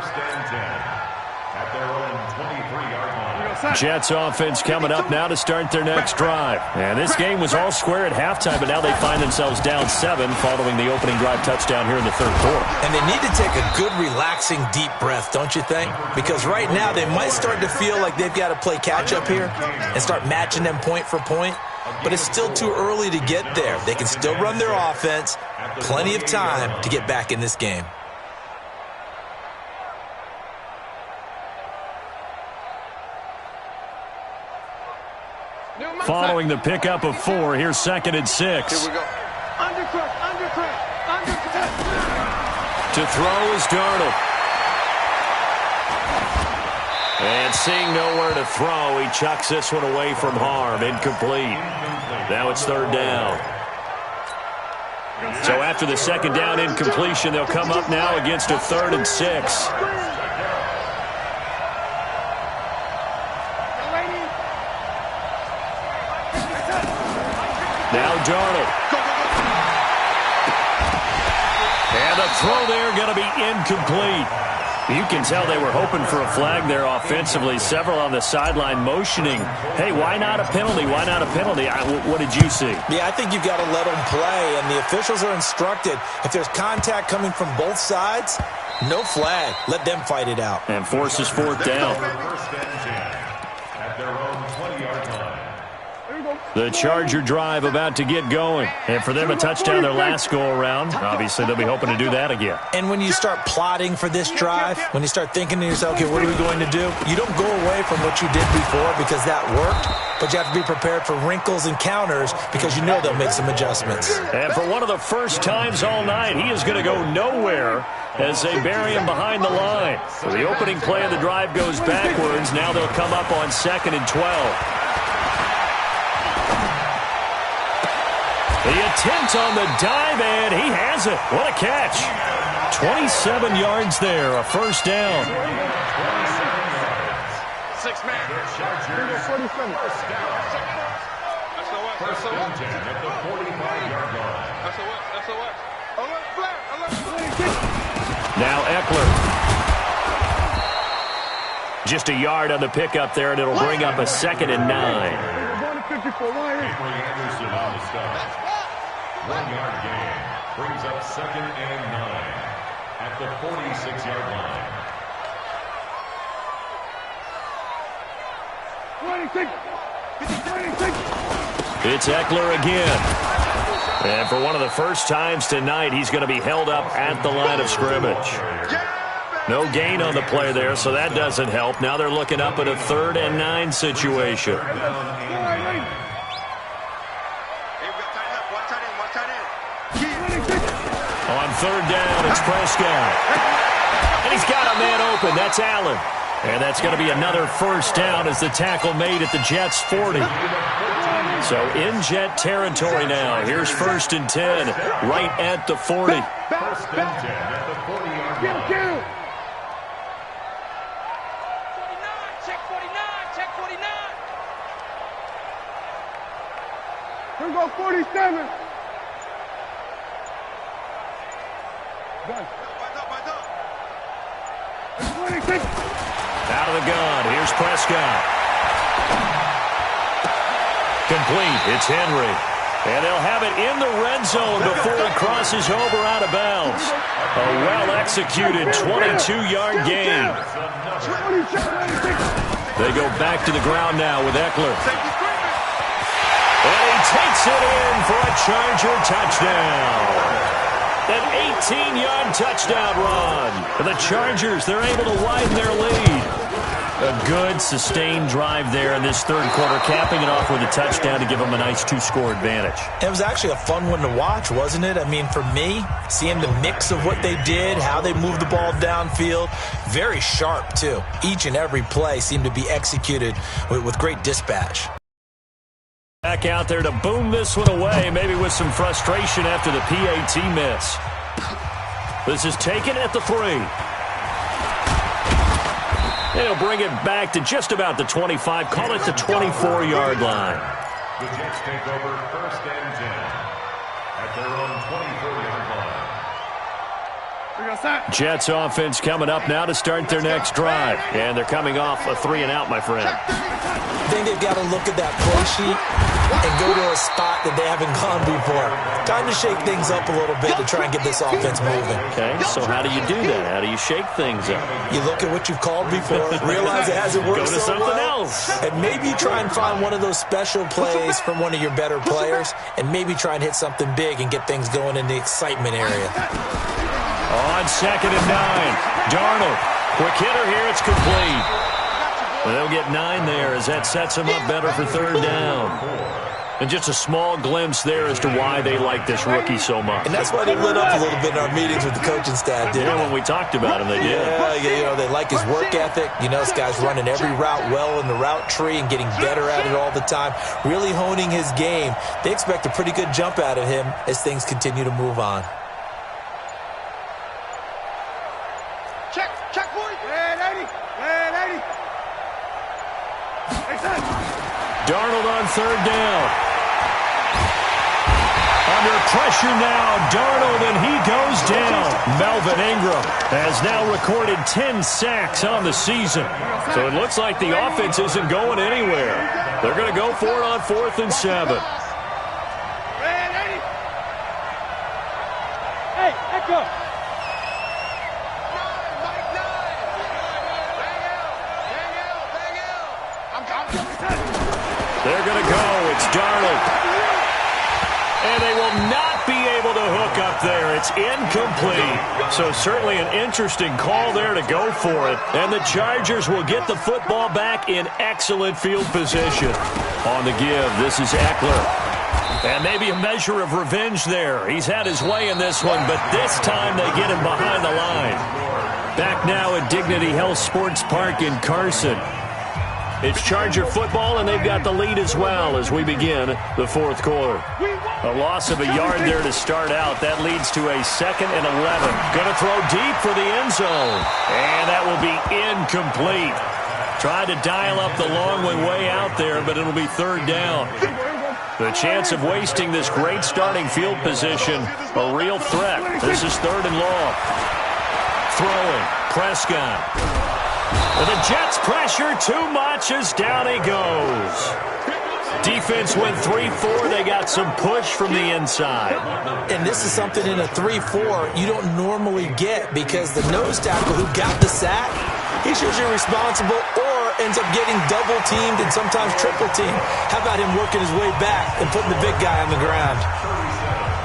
Jets offense coming up now to start their next drive. And this game was all square at halftime, but now they find themselves down 7 following the opening drive touchdown here in the third quarter. And they need to take a good, relaxing, deep breath, don't you think? Because right now they might start to feel like they've got to play catch-up here and start matching them point for point. But it's still too early to get there. They can still run their offense. Plenty of time to get back in this game. Following the pickup of 4, here's 2nd and 6. Here we go. Undercut. To throw is Darnold. And seeing nowhere to throw, he chucks this one away from harm. Incomplete. Now it's 3rd down. So after the 2nd down incompletion, they'll come up now against a 3rd and 6. Now Darnold. And the throw there going to be incomplete. You can tell they were hoping for a flag there offensively. Several on the sideline motioning, hey, why not a penalty? Why not a penalty? What did you see? Yeah, I think you've got to let them play, and the officials are instructed. If there's contact coming from both sides, no flag. Let them fight it out. And forces 4th down. At their own 20-yard line. The Charger drive about to get going. And for them, a touchdown their last go-around. Obviously, they'll be hoping to do that again. And when you start plotting for this drive, when you start thinking to yourself, okay, what are we going to do? You don't go away from what you did before because that worked, but you have to be prepared for wrinkles and counters because you know they'll make some adjustments. And for one of the first times all night, he is going to go nowhere as they bury him behind the line. So the opening play of the drive goes backwards. Now they'll come up on 2nd and 12. The attempt on the dive, and he has it. What a catch. 27 yards there, a first down. 6 man. First down at the 45-yard line. Now Eckler. Just a yard on the pickup there, and it'll bring up a 2nd and 9. 1-yard gain brings up 2nd and 9 at the 46-yard line. 26. It's Eckler again. And for one of the first times tonight, he's going to be held up at the line of scrimmage. No gain on the play there, so that doesn't help. Now they're looking up at a 3rd and 9 situation. On 3rd down, it's Prescott. And he's got a man open. That's Allen. And that's going to be another first down as the tackle made at the Jets' 40. So in Jet territory now. Here's 1st and 10 right at the 40. First and 10 at the 40-yard line. Check 49. Here we go, 47. Done. 26. Out of the gun. Here's Prescott. Complete. It's Henry. And they'll have it in the red zone before he crosses over out of bounds. A well-executed 22-yard gain. They go back to the ground now with Eckler. And he takes it in for a Charger touchdown. An 18-yard touchdown run. And the Chargers, they're able to widen their lead. A good, sustained drive there in this 3rd quarter, capping it off with a touchdown to give them a nice 2-score advantage. It was actually a fun one to watch, wasn't it? I mean, for me, seeing the mix of what they did, how they moved the ball downfield, very sharp, too. Each and every play seemed to be executed with great dispatch. Back out there to boom this one away, maybe with some frustration after the PAT miss. This is taken at the 3. They'll bring it back to just about the 25, call it the 24-yard line. The Jets take over 1st and 10 at their own 24-yard line. Jets offense coming up now to start their next drive. And they're coming off a 3-and-out, my friend. I think they've got to look at that play sheet and go to a spot that they haven't gone before. Time to shake things up a little bit to try and get this offense moving. Okay, so how do you do that? How do you shake things up? You look at what you've called before, realize it hasn't worked Go to so something well, else. and maybe you try and find one of those special plays from one of your better players, and maybe try and hit something big and get things going in the excitement area. On 2nd and 9, Darnold. Quick hitter here, it's complete. They'll get 9 there as that sets them up better for 3rd down. And just a small glimpse there as to why they like this rookie so much. And that's why they lit up a little bit in our meetings with the coaching staff, didn't when we talked about him, they did. Yeah, they like his work ethic. You know, this guy's running every route well in the route tree and getting better at it all the time, really honing his game. They expect a pretty good jump out of him as things continue to move on. Check, boy. Red 80. Darnold on 3rd down. Under pressure now, Darnold, and he goes down. Melvin Ingram has now recorded 10 sacks on the season. So it looks like the offense isn't going anywhere. They're going to go for it on 4th and 7. Hey, Echo. They're going to go. It's Darnold. they will not be able to hook up there. It's incomplete. So certainly an interesting call there to go for it. And the Chargers will get the football back in excellent field position. On the give, this is Eckler. And maybe a measure of revenge there. He's had his way in this one, but this time they get him behind the line. Back now at Dignity Health Sports Park in Carson. It's Charger football, and they've got the lead as well as we begin the fourth quarter. A loss of a yard there to start out. That leads to a 2nd and 11. Going to throw deep for the end zone. And that will be incomplete. Tried to dial up the long one way out there, but it'll be 3rd down. The chance of wasting this great starting field position, a real threat. This is 3rd and long. Throwing, Prescott. And the Jets pressure too much as down he goes. Defense went 3-4. They got some push from the inside. And this is something in a 3-4 you don't normally get because the nose tackle who got the sack, he's usually responsible or ends up getting double-teamed and sometimes triple-teamed. How about him working his way back and putting the big guy on the ground?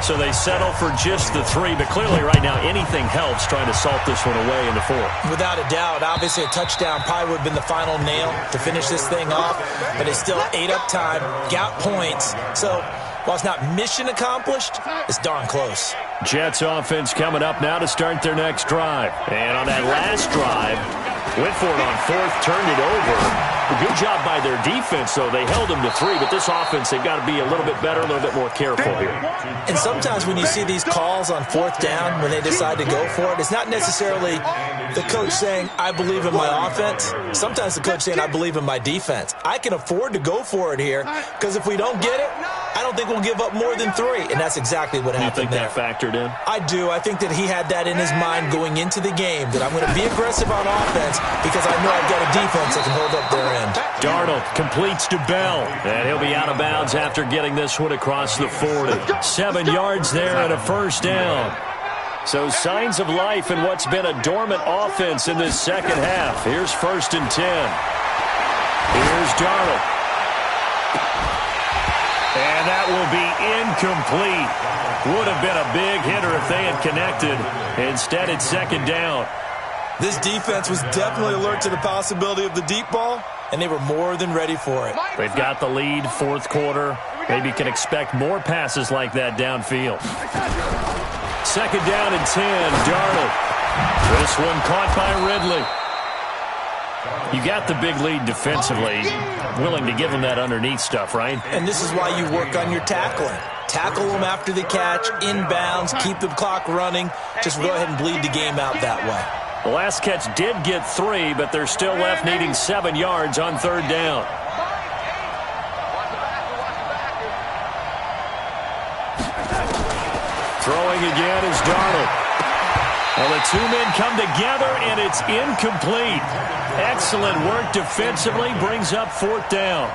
So they settle for just the 3, but clearly right now anything helps trying to salt this one away in the 4. Without a doubt, obviously a touchdown probably would have been the final nail to finish this thing off, but it's still ate up time, got points. So while it's not mission accomplished, it's darn close. Jets offense coming up now to start their next drive. And on that last drive, went for it on 4th, turned it over. A good job by their defense, though. They held them to 3, but this offense, they've got to be a little bit better, a little bit more careful here. And sometimes when you see these calls on 4th down, when they decide to go for it, it's not necessarily the coach saying, I believe in my offense. Sometimes the coach saying, I believe in my defense. I can afford to go for it here, because if we don't get it, I don't think we'll give up more than 3, and that's exactly what happened there. You think that factored in? I do. I think that he had that in his mind going into the game, that I'm going to be aggressive on offense because I know I've got a defense that can hold up their end. Darnold completes to Bell, and he'll be out of bounds after getting this one across the 40. 7 yards there and a 1st down. So signs of life in what's been a dormant offense in this second half. Here's 1st and 10. Here's Darnold. And that will be incomplete. Would have been a big hitter if they had connected. Instead, it's 2nd down. This defense was definitely alert to the possibility of the deep ball, and they were more than ready for it. They've got the lead, 4th quarter. Maybe can expect more passes like that downfield. 2nd down and 10, Darnold. This one caught by Ridley. You got the big lead defensively. Willing to give them that underneath stuff, right? And this is why you work on your tackling. Tackle them after the catch, inbounds, keep the clock running. Just go ahead and bleed the game out that way. The last catch did get 3, but they're still left needing 7 yards on 3rd down. Throwing again is Darnold. Well, the 2 men come together, and it's incomplete. Excellent work defensively, brings up 4th down.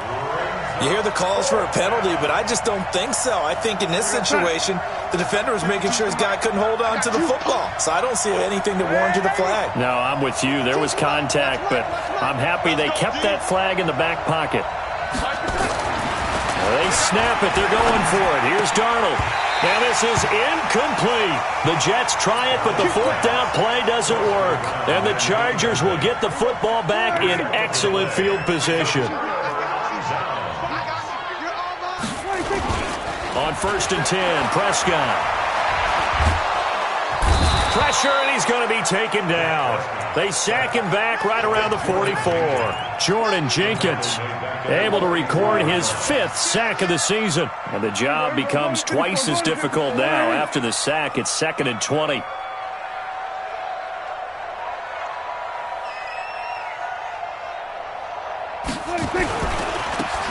You hear the calls for a penalty, but I just don't think so. I think in this situation, the defender was making sure his guy couldn't hold on to the football. So I don't see anything that warranted a flag. No, I'm with you. There was contact, but I'm happy they kept that flag in the back pocket. They snap it. They're going for it. Here's Darnold. And this is incomplete. The Jets try it, but the 4th down play doesn't work. And the Chargers will get the football back in excellent field position. On 1st and 10, Prescott. Pressure, and he's going to be taken down. They sack him back right around the 44. Jordan Jenkins able to record his 5th sack of the season. And the job becomes twice as difficult now. After the sack, it's 2nd and 20.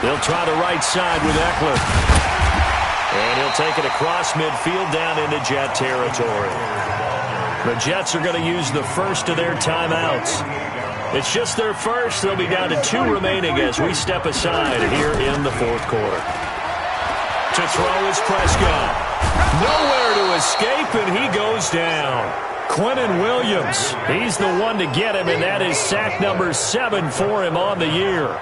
They'll try the right side with Eckler. And he'll take it across midfield down into Jet territory. The Jets are going to use the first of their timeouts. It's just their first. They'll be down to 2 remaining as we step aside here in the 4th quarter. To throw is Prescott. Nowhere to escape, and he goes down. Quinnen Williams, he's the one to get him, and that is sack number 7 for him on the year.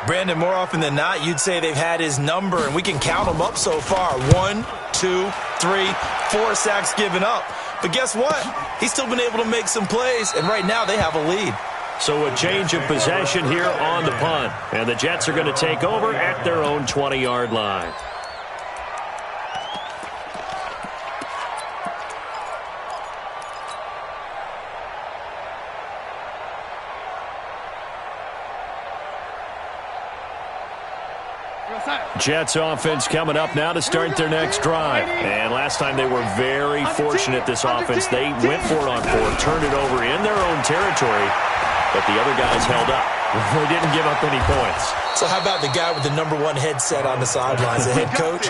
Brandon, more often than not, you'd say they've had his number, and we can count them up so far. 1, 2, 3, 4 sacks given up. But guess what? He's still been able to make some plays, and right now they have a lead. So a change of possession here on the punt. And the Jets are going to take over at their own 20-yard line. Jets offense coming up now to start their next drive. And last time they were very fortunate, this offense. They went for it on 4, turned it over in their own territory, but the other guys held up. They didn't give up any points. So how about the guy with the #1 headset on the sidelines, the head coach?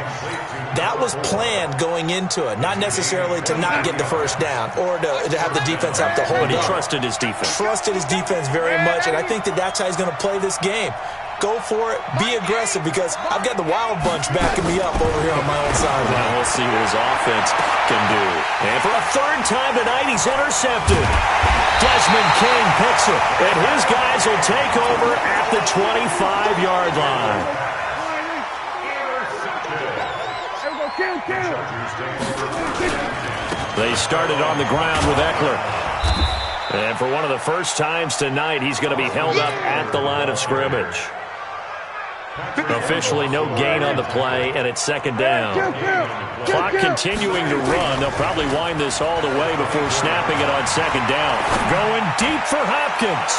That was planned going into it, not necessarily to not get the first down or to have the defense have to hold up. But he trusted his defense. Trusted his defense very much, and I think that's how he's going to play this game. Go for it. Be aggressive, because I've got the Wild Bunch backing me up over here on my own side. Now we'll see what his offense can do. And for a third time tonight, he's intercepted. Desmond King picks it, and his guys will take over at the 25-yard line. They started on the ground with Eckler. And for one of the first times tonight, he's going to be held up at the line of scrimmage. Officially no gain on the play, and it's second down. Clock continuing to run. They'll probably wind this all the way before snapping it on second down. Going deep for Hopkins.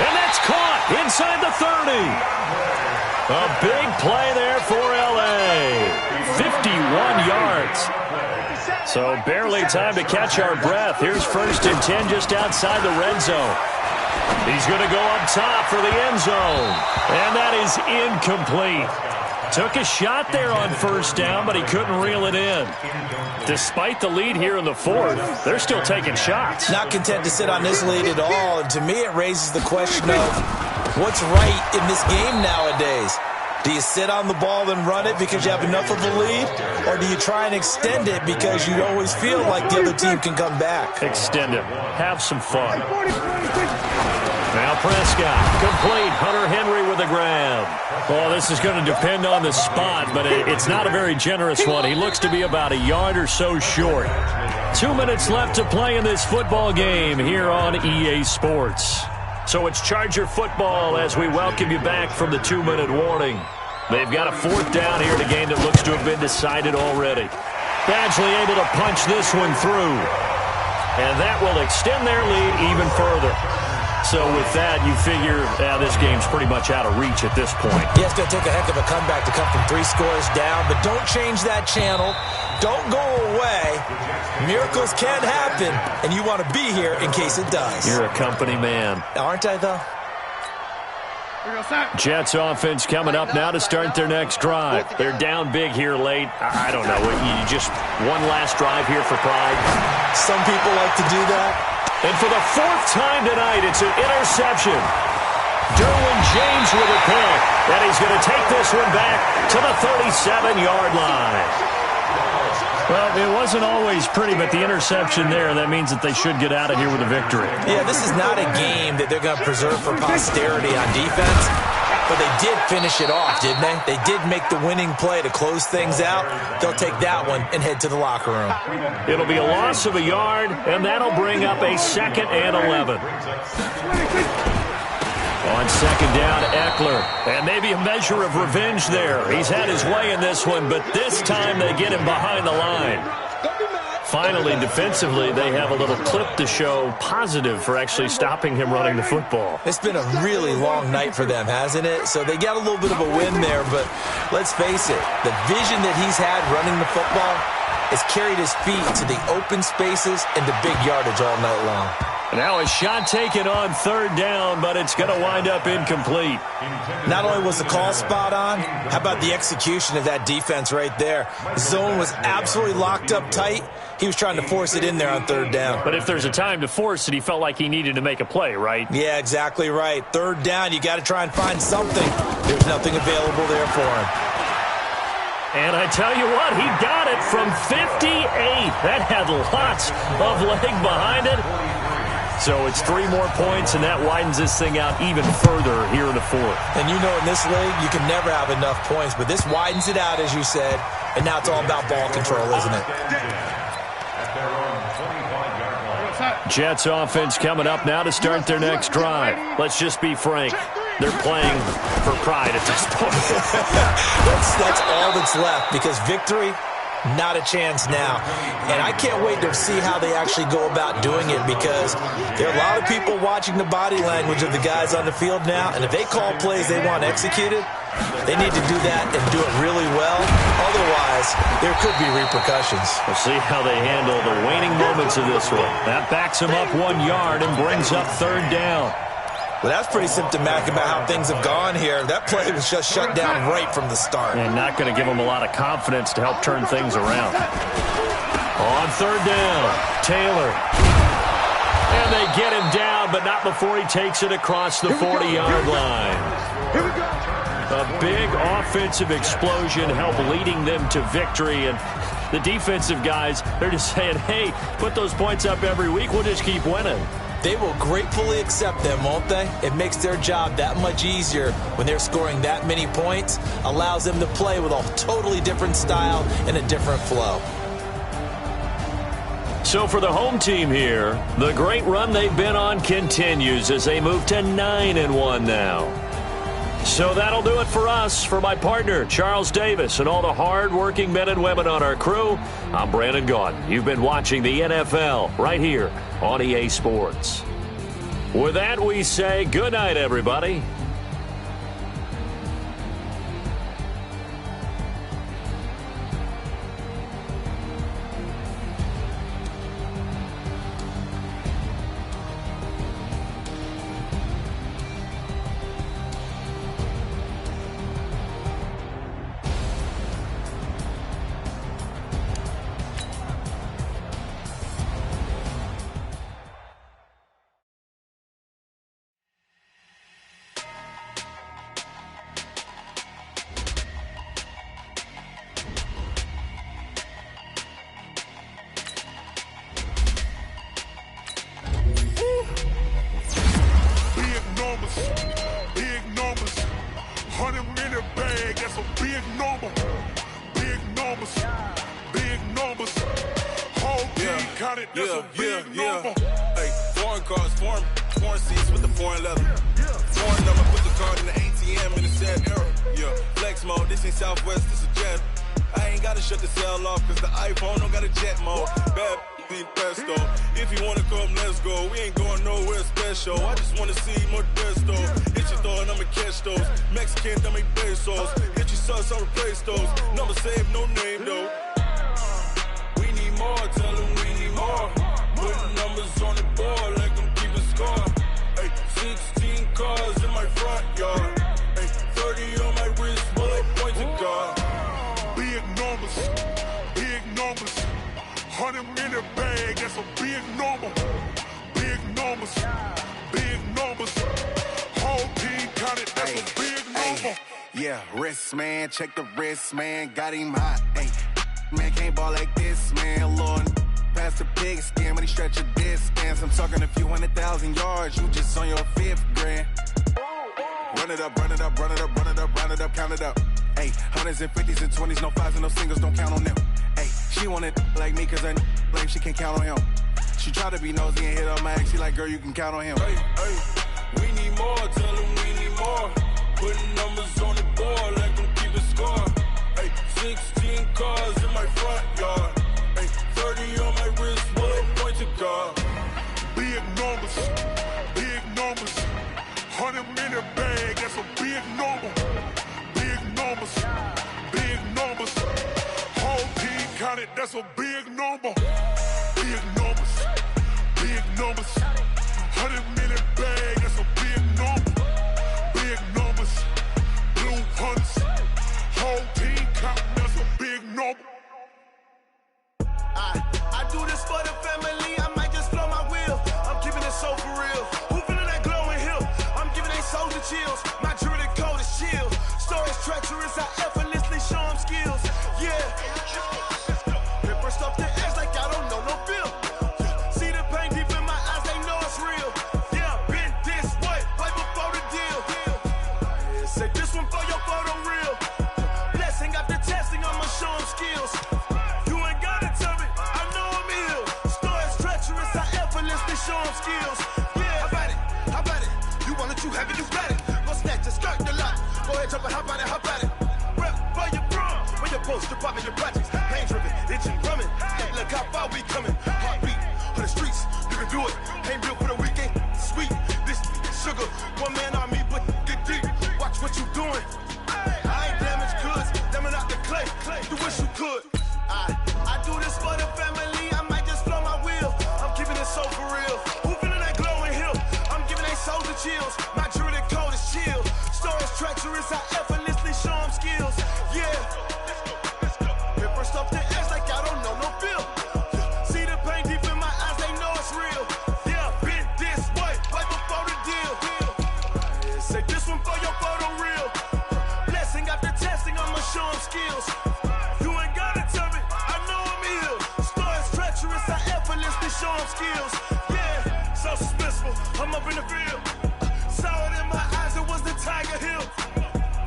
And that's caught inside the 30. A big play there for L.A. 51 yards. So barely time to catch our breath. Here's 1st and 10 just outside the red zone. He's going to go up top for the end zone. And that is incomplete. Took a shot there on 1st down, but he couldn't reel it in. Despite the lead here in the 4th, they're still taking shots. Not content to sit on this lead at all. And to me, it raises the question of what's right in this game nowadays. Do you sit on the ball and run it because you have enough of a lead? Or do you try and extend it because you always feel like the other team can come back? Extend it. Have some fun. Now Prescott, complete. Hunter Henry with a grab. Well, this is going to depend on the spot, but it's not a very generous one. He looks to be about a yard or so short. 2 minutes left to play in this football game here on EA Sports. So it's Charger football as we welcome you back from the 2-minute warning. They've got a 4th down here in a game that looks to have been decided already. Badgley able to punch this one through. And that will extend their lead even further. So with that, you figure this game's pretty much out of reach at this point. Yeah, it's going to take a heck of a comeback to come from 3 scores down, but don't change that channel. Don't go away. Miracles can happen, and you want to be here in case it does. You're a company man. Aren't I, though? Jets offense coming up now to start their next drive. They're down big here late. I don't know. You just one last drive here for pride. Some people like to do that. And for the 4th time tonight, it's an interception. Derwin James with a pick. And he's going to take this one back to the 37-yard line. Well, it wasn't always pretty, but the interception there, that means that they should get out of here with a victory. Yeah, this is not a game that they're going to preserve for posterity on defense, but they did finish it off, didn't they? They did make the winning play to close things out. They'll take that one and head to the locker room. It'll be a loss of a yard, and that'll bring up a 2nd and 11. On 2nd down, Eckler. And maybe a measure of revenge there. He's had his way in this one, but this time they get him behind the line. Finally, defensively, they have a little clip to show positive for actually stopping him running the football. It's been a really long night for them, hasn't it? So they got a little bit of a win there, but let's face it, the vision that he's had running the football has carried his feet to the open spaces and the big yardage all night long. Now a shot taken on 3rd down, but it's going to wind up incomplete. Not only was the call spot on, how about the execution of that defense right there? The zone was absolutely locked up tight. He was trying to force it in there on 3rd down. But if there's a time to force it, he felt like he needed to make a play, right? Yeah, exactly right. 3rd down, you got to try and find something. There's nothing available there for him. And I tell you what, he got it from 58. That had lots of leg behind it. So it's 3 more points, and that widens this thing out even further here in the 4th. And you know in this league, you can never have enough points, but this widens it out, as you said, and now it's all about ball control, isn't it? Jets offense coming up now to start their next drive. Let's just be frank. They're playing for pride at this point. that's all that's left, because victory, not a chance now. And I can't wait to see how they actually go about doing it, because there are a lot of people watching the body language of the guys on the field now, and if they call plays they want executed, they need to do that and do it really well. Otherwise, there could be repercussions. We'll see how they handle the waning moments of this one. That backs them up 1 yard and brings up 3rd down. Well, that's pretty symptomatic about how things have gone here. That play was just shut down right from the start. And not going to give them a lot of confidence to help turn things around. On 3rd down, Taylor. And they get him down, but not before he takes it across the 40-yard line. Here we go. A big offensive explosion helped leading them to victory. And the defensive guys, they're just saying, hey, put those points up every week. We'll just keep winning. They will gratefully accept them, won't they? It makes their job that much easier when they're scoring that many points. Allows them to play with a totally different style and a different flow. So for the home team here, the great run they've been on continues as they move to 9-1 now. So that'll do it for us. For my partner, Charles Davis, and all the hard-working men and women on our crew, I'm Brandon Gaudin. You've been watching the NFL right here on EA Sports. With that, we say good night, everybody. Hey, foreign cars, foreign seats with the foreign leather. Foreign number, put the card in the ATM in the sad era. Yeah, flex mode, this ain't Southwest, this a jet. I ain't gotta shut the cell off, cause the iPhone don't got a jet mode. Bad be pesto. If you wanna come, let's go. We ain't going nowhere special. I just wanna see more desto. Hit your throw and I'ma catch those. Mexican, dummy pesos. Hit your sauce, I'll replace those. Number saved, no name though. We need more, tell them we need more. Putting numbers on the board like I'm keeping score. Hey, 16 cars in my front yard. Hey, 30 on my wrist, bullet points of God. Big numbers, big numbers. 100 minute bag, that's a big number. Big numbers, big numbers. Whole team counted, that's a big number. Yeah, wrist man, check the wrist man, got him hot. Ay, man can't ball like this, man. Lord, past the pig skin when he stretch a distance. I'm talking a few 100,000 yards, you just on your 5th grand. Run it up, run it up, run it up, run it up, run it up, count it up. Ay, 100s and 50s and 20s, no 5s and no singles, don't count on them. Ay, she want it like me cause I blame she can't count on him. She try to be nosy and hit on my ex, she like, girl, you can count on him. Hey, hey, we need more, tell them we need more. Putting numbers on the board like I'm keeping score. Hey, 16 cars in my front yard. Hey, 30 on my wrist, bullet points of God. Big numbers, big numbers. 100 minute bag, that's a big number. Big numbers, big numbers. Whole team counted, that's a big number. Big numbers, big numbers. 100 minute bag, that's a big number. Big numbers, blue hunts. Whole team counting, that's a big number. I do this for the family, I might just blow my wheel. I'm keeping it so for real. Who feeling that glowing hill? I'm giving they soldier chills. My jewelry code is chill. Stories treacherous, I effortlessly show them skills. Yeah. Paper stuff to act like I don't know no bill. See the pain deep in my eyes, they know it's real. Yeah, been this way, way before the deal. Say this one for your photo real. Blessing after testing, I'ma show them skills. strip out in your projects. Pain driven, engine drumming. Look how far we coming. Heartbeat for the streets. You can do it. Ain't built for the weekend. Sweet, this sugar. One man army, but get deep. Watch what you doing. I ain't damaged goods. Damn it out the clay. You wish you could. I do this for the family. I might just blow my wheel. I'm keeping it so for real. Who feeling that glowing hill? I'm giving they soldier chills. My jewelry cold is chill. Stories treacherous. I effortlessly show them skills. Yeah. Hit first off the edge like I don't know no feel. See the pain deep in my eyes. They know it's real. Yeah, been this way before the deal. Say this one for your photo reel. Blessing after testing. I'ma show them skills. You ain't gotta tell me. I know I'm ill. Stories treacherous. I effortlessly show them skills. Yeah, so suspenseful. I'm up in the field. Saw it in my eyes. It was the Tiger Hill.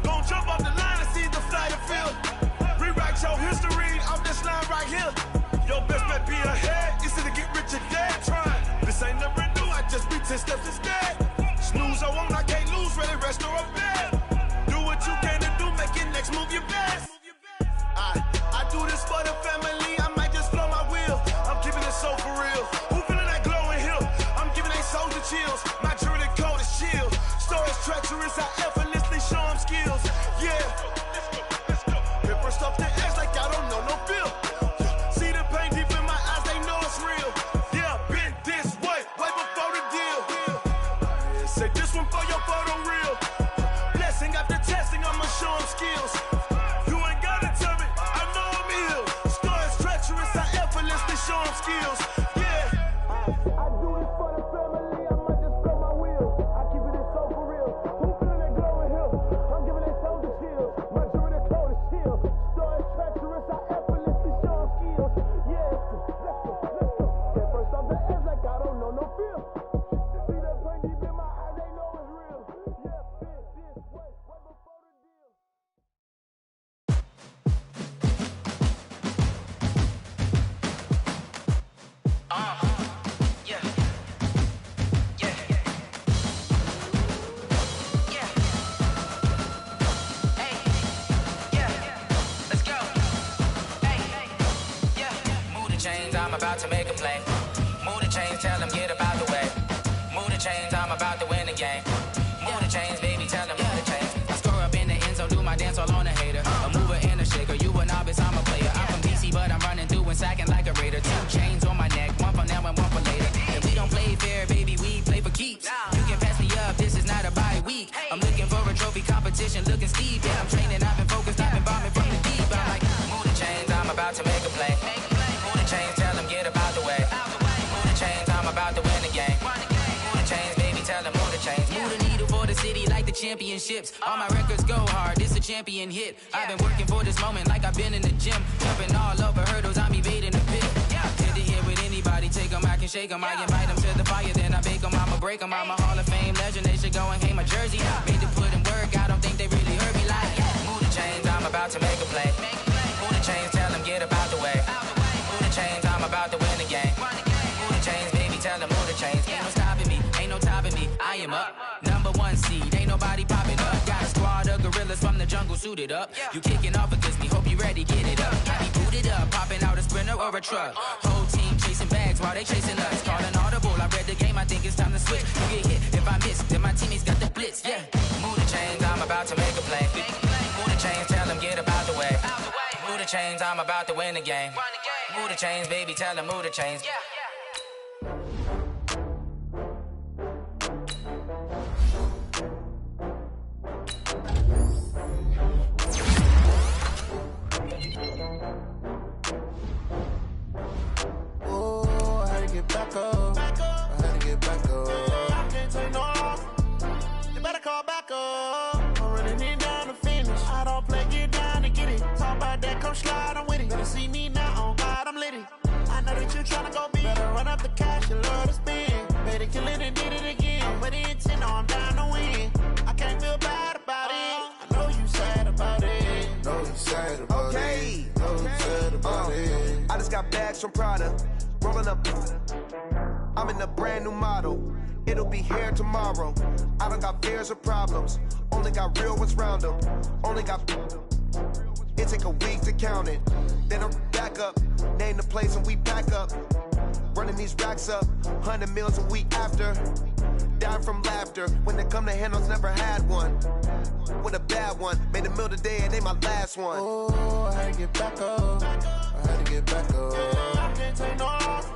Gon' jump off the line and see the flight of field. Rewrite your history off this line right here. Your best bet be ahead. Easy to get rich or dead trying. This ain't never new. I just be 10 steps instead. Snooze I won't. I can't lose. Ready, rest or a bed. Do what you can to do. Make your next move your best. I do this for the family. I might just blow my wheel. I'm keeping it so for real. Who feeling that glowing hill? I'm giving they soldier chills. My jewelry cold is chill. Stories treacherous. I effortlessly show them skills. Yeah. Hit first off the edge like I don't know no feel. See the pain deep in my eyes. They know it's real. Yeah, been this way before the deal. Say this one for your photo reel. Blessing after testing. I'ma show them skills. You ain't gotta tell me. I know I'm ill. Stories treacherous. I effortlessly show them skills. Yeah. I do this for the family. I might just blow my wheel. I keep it so for real. Who feeling that glowing hill? I'm giving they soldier chills. My jewelry cold is chill. Stories treacherous. I effortlessly show them skills. Yeah. Let's go. Get first off the edge like I don't know no feel. See that pain deep in my eyes. They know it's real. Yeah, been this way before the deal. I'm about to make a play. Move the chains, tell them get up out the way. Move the chains, I'm about to win the game. Move the chains, baby, tell them move the chains. I score up in the end zone, do my dance all on a hater. A mover and a shaker, you a novice, I'm a player. I'm from DC, but I'm running through and sacking like a raider. 2 chains on my neck, one for now and one for later. If we don't play fair, baby, we play for keeps. You can pass me up, this is not a bye week. I'm looking for a trophy competition, looking steep. Yeah, I'm training, I've been focused, I've been bombing from the deep. I'm like, move the chains, I'm about to make a play. Move the chains, tell them get up out the way. Move the chains, I'm about to win the game. Move the chains, baby, tell them move the chains. Move the needle for the city like the championships. All my records go hard, this a champion hit. I've been working for this moment like I've been in the gym. Jumping all over hurdles, I'm evading the pit. Hit the hit with anybody, take them, I can shake them. I invite them to the fire, then I bake them, I'ma break them. I'm a Hall of Fame legend, they should go and hang my jersey. Made to put in work, I don't think they really heard me like, move the chains, I'm about to make a play. Move the chains, tell them get up out the way. Move the chains, I'm about to win the game. Move the chains, baby, tell them move the chains. Ain't no stopping me, ain't no topping me. I am up, #1 seed, ain't nobody popping up. Got a squad of gorillas from the jungle suited up. You kicking off against me, hope you ready, get it up. I be booted up, popping out a Sprinter or a truck. Whole team chasing bags while they chasing us. Calling audible, I read the game, I think it's time to switch. You get hit, if I miss, then my teammates got the blitz, yeah. Move the chains, I'm about to make a play. Move the chains, tell them get up out the way. Move the chains, I'm about to win the game. Move the chains, baby, tell them move the chains. Oh, I had to get back up. I had to get back up. I can't take no loss. You better call back up. I'm running it down to finish. I don't play, get down to get it. Talk about that, come slide, I'm with it. Better see me now, on God, I'm lit it. I know that you tryna go big. Better run up the cash, you love to spend. Better kill it and did it again. I'm with the intent, no, I'm down to win. I can't feel bad about it. I know you sad about it. Know you sad about it. Know you sad about it. I just got bags from Prada. Rolling up. I'm in a brand new model. It'll be here tomorrow. I don't got fears or problems. Only got real ones round them. Only got. It take a week to count it. Then I'm back up, name the place and we pack up. Running these racks up, 100 meals a week after. Dying from laughter, when they come to handles, never had one. With a bad one, made a meal today and they my last one. Oh, I had to get back up. I had to get back up. I can't take no off.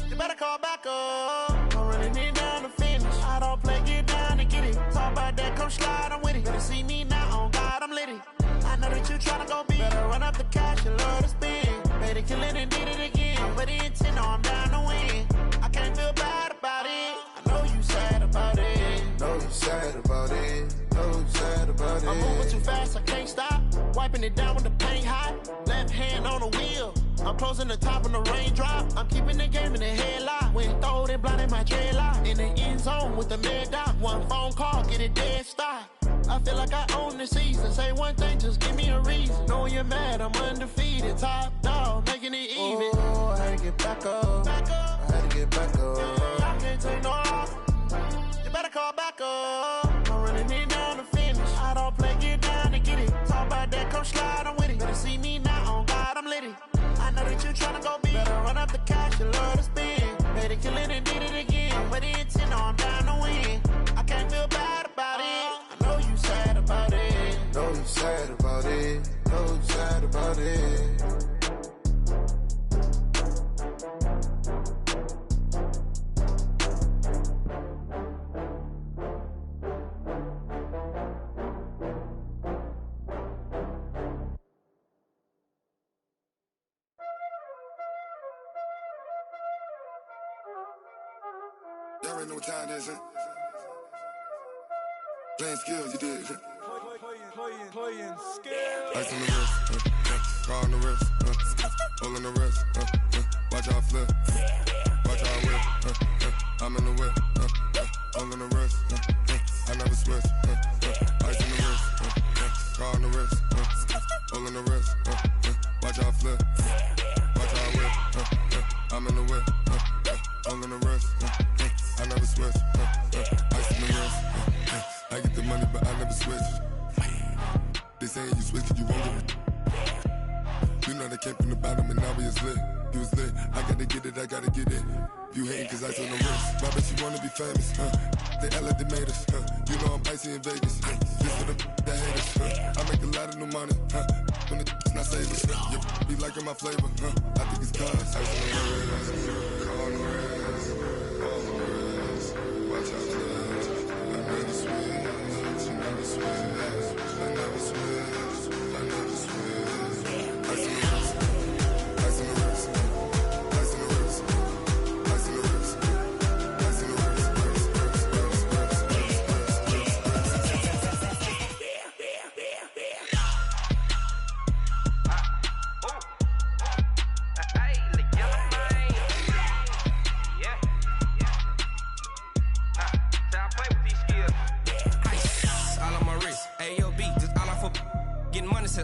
You better call back up. I'm running it down to finish. I don't play, get down to get it. Talk about that, come slide, I'm with it. Better see me now, on God, I'm litty. I know that you tryna go big. Better run up the cash, you love to spend. Better kill it and did it again. I'm with the intent, no, I'm down to win. I can't feel bad about it. I know you sad about it. Know you sad about it. Know you sad about it. I'm moving too fast, I can't stop. Wiping it down with the paint hot. Left hand on the wheel. I'm closing the top of the raindrop. I'm keeping the game in the headlock. When throwed and blinded my dreadlock. In the end zone with the mad dot. One phone call, get it dead stop. I feel like I own the season. Say one thing, just give me a reason. Knowing you're mad, I'm undefeated. Top dog, making it even. Oh, I had to get back up. I had to get back up. I can't take no off. You better call back up. I'm running it down to finish. I don't play, get down to get it. Talk about that, come slide, I'm with it. Better see me now, on God, I'm litty. I know that you tryna go big. Better run up the cash, you love to spend. Better kill it and did it again. With the intent, no, I'm down to win. I can't feel bad about it. I know you sad about it. Know you sad about it. Know you sad about it. Y'all already know what time it is, huh? Playing skills, you did. Playing skills. Ice on the wrist, car on the wrist, hole in the wrist, watch out flip, watch out whip, I'm in the whip, hole in the wrist, I never switch, ice on the wrist, car on the wrist, hole in the wrist, watch out flip, watch out whip, I'm in the whip, hole in the wrist, I never switch, ice on the wrist, I get the money but I never switch. They saying you switch, you won't get it. You know they came from the bottom and now we is lit. You was lit, I gotta get it, I gotta get it. You hating cause I told them wrist. My bitch, you wanna be famous, They elevators, You know I'm icy in Vegas, This for the that haters, I make a lot of new money, When the not savers, You be liking my flavor, I think it's cause I was on the wrist, on the wrist, on the wrist. Watch out, cuz I never switch, I never switch. I never switch, I never switch. Ice in the wrist, ice in the wrist, ice in the wrist, ice in the wrist, ice in the wrist,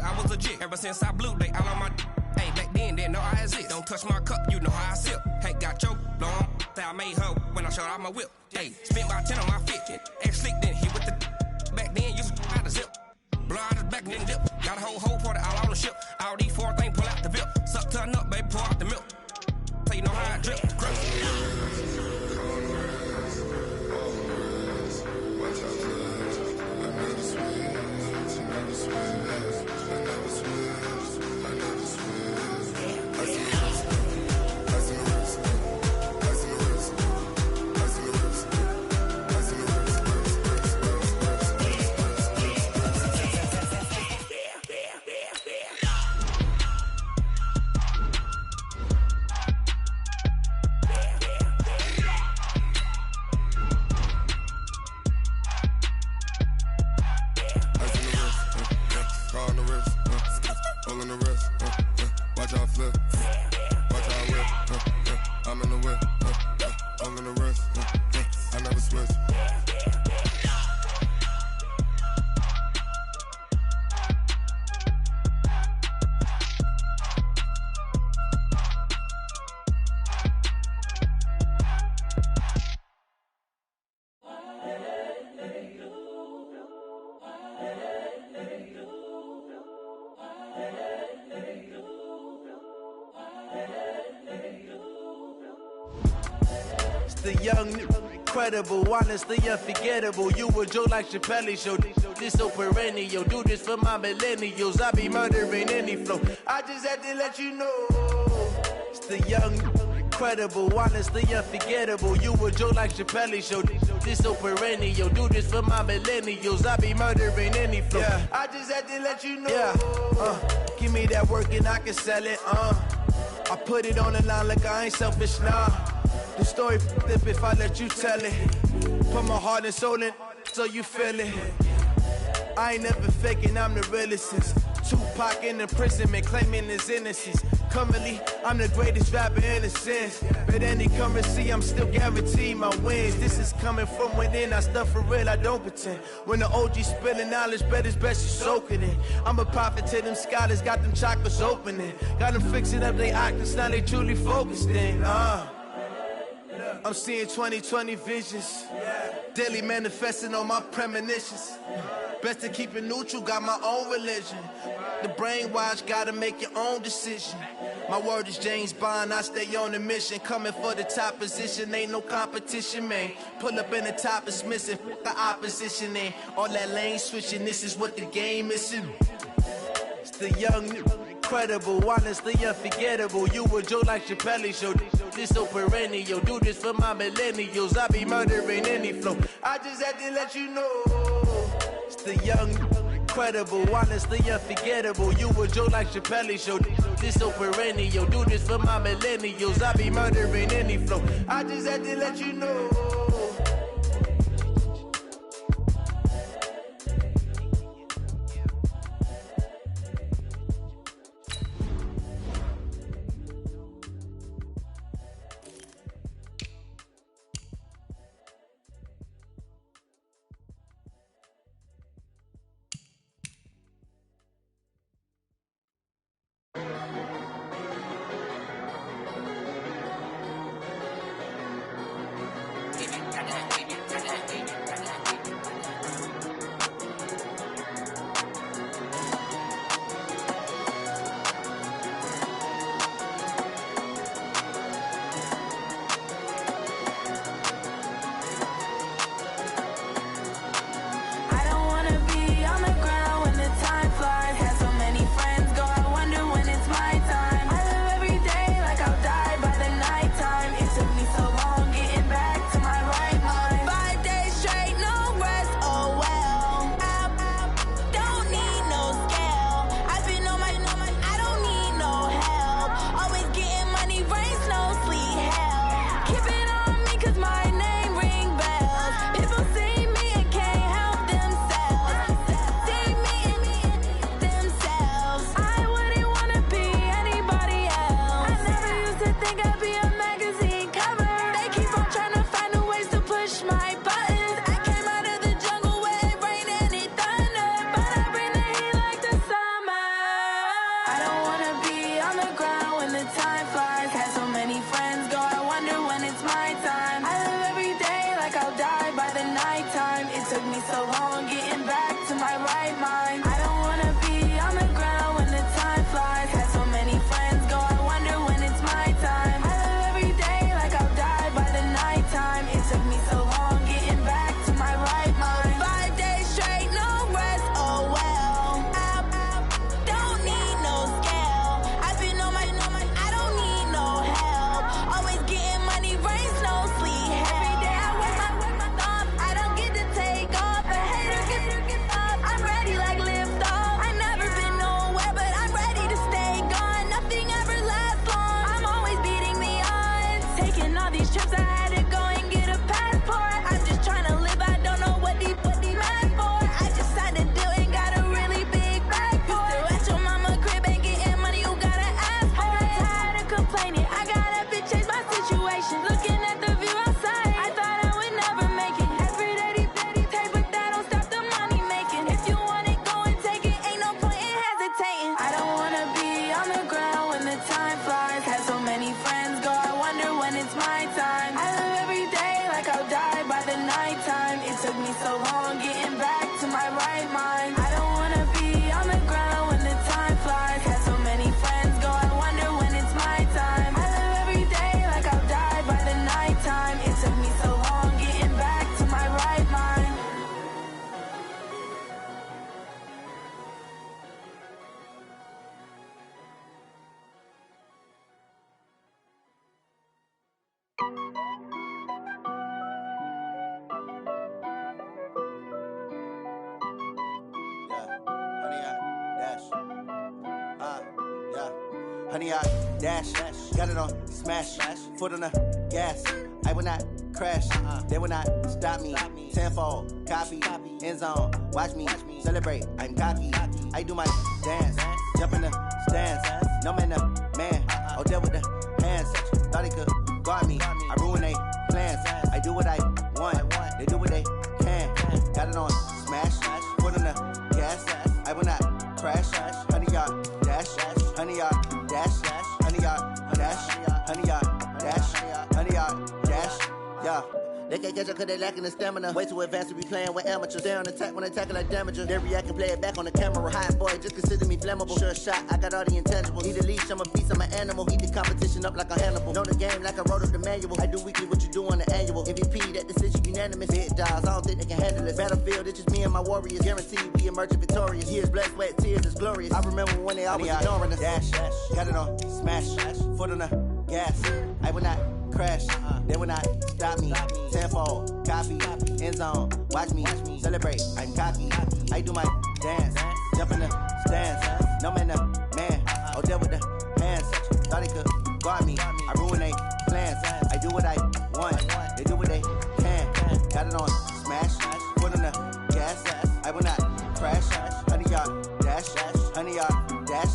I was legit ever since I blew they all on my hey back then didn't know I exist. Don't touch my cup, you know how I sip. Hey, got your long that I made her when I showed out my whip. Hey, spent about 10 on my fit. X-Slick then hit with the back then used to out the zip. Blow out his back and then dip. Got a whole party all on the ship. All these four things pull out the VIP. Suck to a nut, baby, pour out the milk. So you know how I drip. It's the young, incredible, honestly unforgettable. You a joke like Chappelle Show. This so perennial. Do this for my millennials. I be murdering any flow. I just had to let you know. It's the young, incredible, honestly unforgettable. You a joke like Chappelle Show. This so perennial. Do this for my millennials. I be murdering any flow. Yeah. I just had to let you know. Yeah. Give me that work and I can sell it. I put it on the line like I ain't selfish, nah. The story flip if I let you tell it. Put my heart and soul in so you feel it. I ain't never faking, I'm the realest since Tupac in imprisonment, claiming his innocence. Currently, I'm the greatest rapper in a sense. But any currency, I'm still guaranteed my wins. This is coming from within, I stuff for real, I don't pretend. When the OG spilling knowledge, bet it's best you soak it in. I'm a prophet to them scholars, got them chakras opening. Got them fixing up their octaves, now they truly focused in. I'm seeing 2020 visions. Daily manifesting on my premonitions. Best to keep it neutral, got my own religion. The brainwash, gotta make your own decision. My word is James Bond, I stay on a mission. Coming for the top position, ain't no competition, man. Pull up in the top is missing, the opposition ain't. All that lane switching, this is what the game is. It's the young, incredible, honestly unforgettable. You a joke like Chappelle Show. This so perennial. Do this for my millennials. I be murdering any flow. I just had to let you know. It's the young, incredible, honestly unforgettable. You a joke like Chappelle Show. This so perennial. Do this for my millennials. I be murdering any flow. I just had to let you know. Honey, I dash, got it on smash, foot on the gas. I will not crash, they will not stop me. Tenfold, copy, end zone, watch me celebrate. I'm cocky, I do my dance, jump in the stands. No man, the man, oh, there with the hands. Thought he could guard me, I ruin they plans. I do what I want, they do what they can. Got it on smash, foot on the gas. I will not crash, honey, y'all dash, honey, y'all dash, honey, y'all dash, honey, y'all dash, honey, y'all dash, yeah. They can't catch up cause they lacking the stamina. Way too advanced to be playing with amateurs. They on attack when they tackle like damager. They react and play it back on the camera. Hot boy, just consider me flammable. Sure shot, I got all the intangibles. Need a leash, I'm a beast, I'm an animal. Eat the competition up like a Hannibal. Know the game like I wrote up the manual. I do weekly what you do on the annual. MVP, that decision unanimous. Big dogs, I don't think they can handle this. Battlefield, it's just me and my warriors. Guaranteed we emerging victorious. Years, blood, sweat, tears, it's glorious. I remember when they always ignoring us. Dash, got it on smash, foot on the gas. I will not crash, they will not stop me. Tenfold, copy, end zone, watch me celebrate. I'm cocky, I do my dance, jump in the stands. No man, the man, oh, there with the hands. Thought he could guard me, I ruin they plans. I do what I want, they do what they can. Got it on smash, foot on the gas. I will not crash, honey, y'all dash, honey, y'all dash,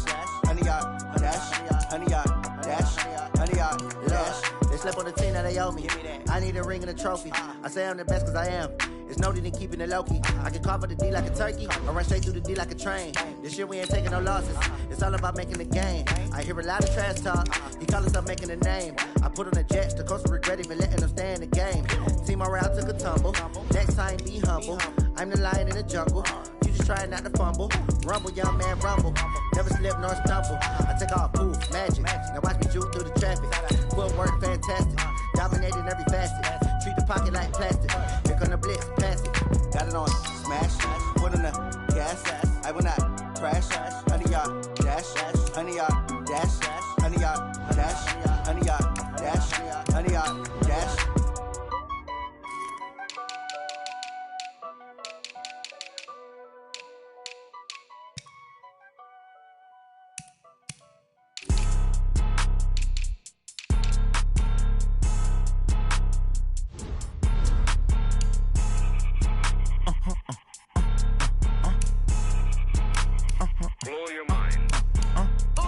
honey, y'all dash, honey, y'all dash, honey, y'all dash. They slept on the team, now they owe me. I need a ring and a trophy. I say I'm the best cause I am. It's no need in keeping it low-key. I can carve up the D like a turkey, or run straight through the D like a train. This year we ain't taking no losses. It's all about making the game. I hear a lot of trash talk. He call himself making a name. I put on the Jets, the coach will regret even letting them stay in the game. Team around took a tumble. Next time be humble. I'm the lion in the jungle. You just try not to fumble. Rumble, young man, rumble. Never slip nor stumble. I take off, poof, magic. Now watch me juke through the traffic. Footwork fantastic. Dominating every facet. Treat the pocket like plastic. Here come the blitz, pass it. Got it on smash, foot on the gas. I will not crash. Honey, y'all dash, honey, y'all dash, honey, y'all dash, honey, y'all dash, honey, y'all dash. Blow your mind. Ooh,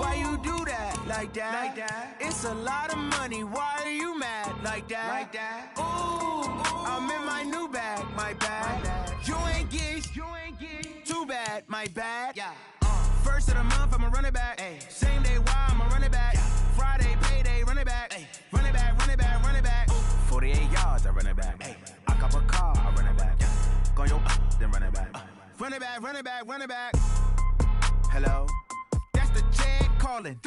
why you do that? Like that? It's a lot of money. Why are you mad? Like that? Ooh, I'm in my new bag. My bad. You ain't get. Too bad. My bad. Yeah. First of the month, I'ma run it back. Same day, why I'ma run it back. Friday, payday, run it back. Run it back, run it back, run it back. 48 yards, I run it back. I cop a car, I run it back. Go your then run it back. Run it back, run it back, run it back. Hello? That's the Jag calling.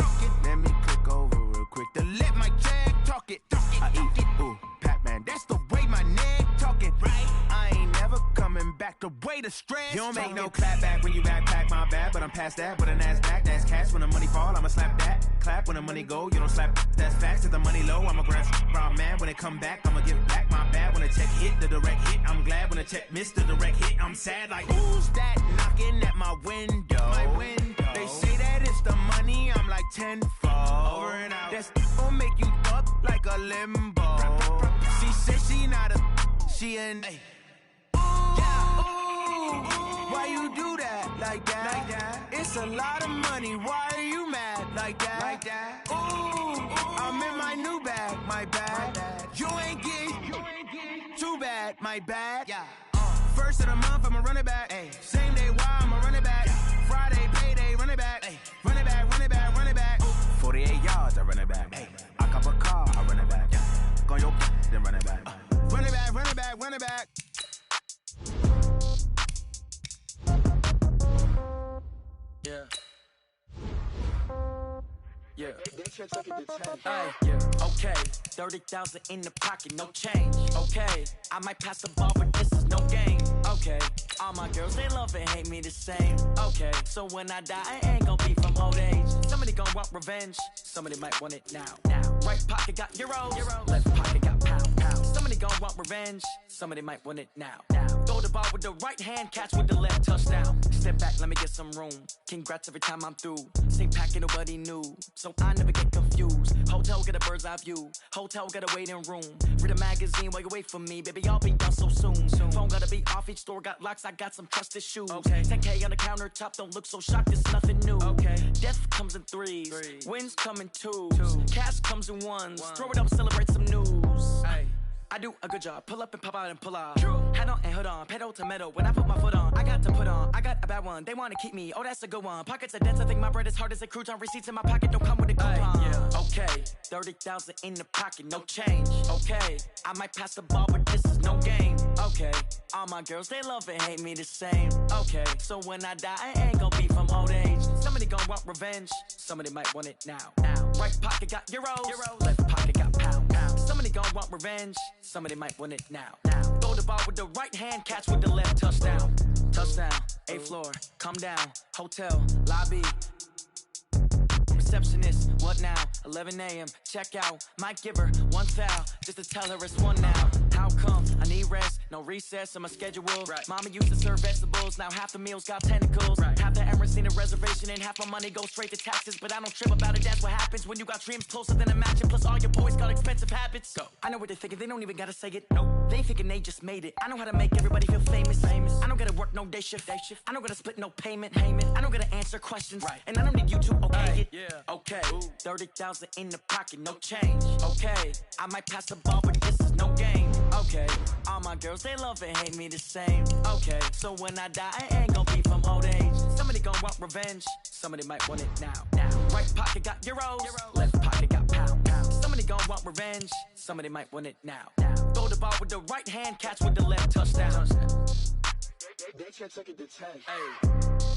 Let me click over real quick to let my Jag talk it. I eat, ooh, Pac-Man. That's the way my neck talking. Right? I ain't never coming back the way the stress. You don't make no clap back when you backpack, my bad. But I'm past that with a NASDAQ. That's cash when the money fall, I'ma slap that. Clap when the money go, you don't slap. That's facts. If the money low, I'ma grab brown man. When it come back, I'ma give back my bad. When the check hit, the direct hit. I'm glad when the check missed the direct hit. I'm sad like, who's that knocking at my window? My window. They say that it's the money, I'm like tenfold. Over and out. That's gon' make you up like a limbo. She said she not a, she an. Why you do that? Like that? It's a lot of money. Why are you mad? Like that? Ooh, I'm in my new bag. My bad. You ain't get. Too bad. My bad. Yeah. First of the month, I'ma run it back. Same day, why I'ma run it back. Friday, payday, run it back. Run it back, run it back, run it back. 48 yards, I run it back. I cop a car, I run it back. Go your then run it back. Run it back, run it back, run it back. Yeah. Okay, 30,000 in the pocket, no change. Okay, I might pass the ball, but this is no game. Okay, all my girls, they love and hate me the same. Okay, so when I die, I ain't gon' be from old age. Somebody gon' want revenge, somebody might want it now. Right pocket got euros, left pocket got pound. Somebody gon' want revenge, somebody might want it now. Throw the ball with the right hand, catch with the left, touchdown. Step back, let me get some room. Congrats every time I'm through. Same packet, nobody knew, so I never get confused. Hotel get a bird's eye view, hotel got a waiting room. Read a magazine while you wait for me, baby, I'll be done so soon. Phone gotta be off, each store got locks, I got some trusted shoes. 10K on the countertop, don't look so shocked, it's nothing new. Death comes in threes, wins come in twos, cash comes in ones. Throw it up, celebrate some news. I do a good job, pull up and pop out and pull off. Head on and hood on, pedal to metal. When I put my foot on, I got to put on. I got a bad one, they wanna keep me. Oh, that's a good one. Pockets are dense, I think my bread is hard as a crouton. Receipts in my pocket don't come with a coupon. Okay, 30,000 in the pocket, no change. Okay, I might pass the ball, but this is no game. Okay, all my girls, they love and hate me the same. Okay, so when I die, I ain't gonna be from old age. Somebody gon' want revenge, somebody might want it now. Right pocket got euros, left pocket got pound. Somebody gon' want revenge, somebody might want it now. Throw the ball with the right hand, catch with the left, touchdown. Touchdown, 8th floor, come down, hotel, lobby. Receptionist, what now? 11 a.m., check out. Might give her one foul, just to tell her it's one now. How come? I need rest, no recess on my schedule. Mama used to serve vegetables, now half the meals got tentacles. Half the errands need a reservation and half my money goes straight to taxes. But I don't trip about it, that's what happens when you got dreams closer than a match. And plus all your boys got expensive habits. I know what they're thinking, they don't even gotta say it. Nope. They thinking they just made it. I know how to make everybody feel famous. I don't gotta work no day shift. I don't gotta split no payment. I don't gotta answer questions. And I don't need you to okay it. Okay, 30,000 in the pocket, no change. Okay, I might pass the ball, but this is no game. Okay, all my girls, they love and hate me the same. Okay, so when I die, I ain't gonna be from old age. Somebody gon' want revenge, somebody might want it now. Right pocket got euros, left pocket got pound. Somebody gon' want revenge, somebody might want it now. Throw the ball with the right hand, catch with the left, touchdown. They can't take it to 10.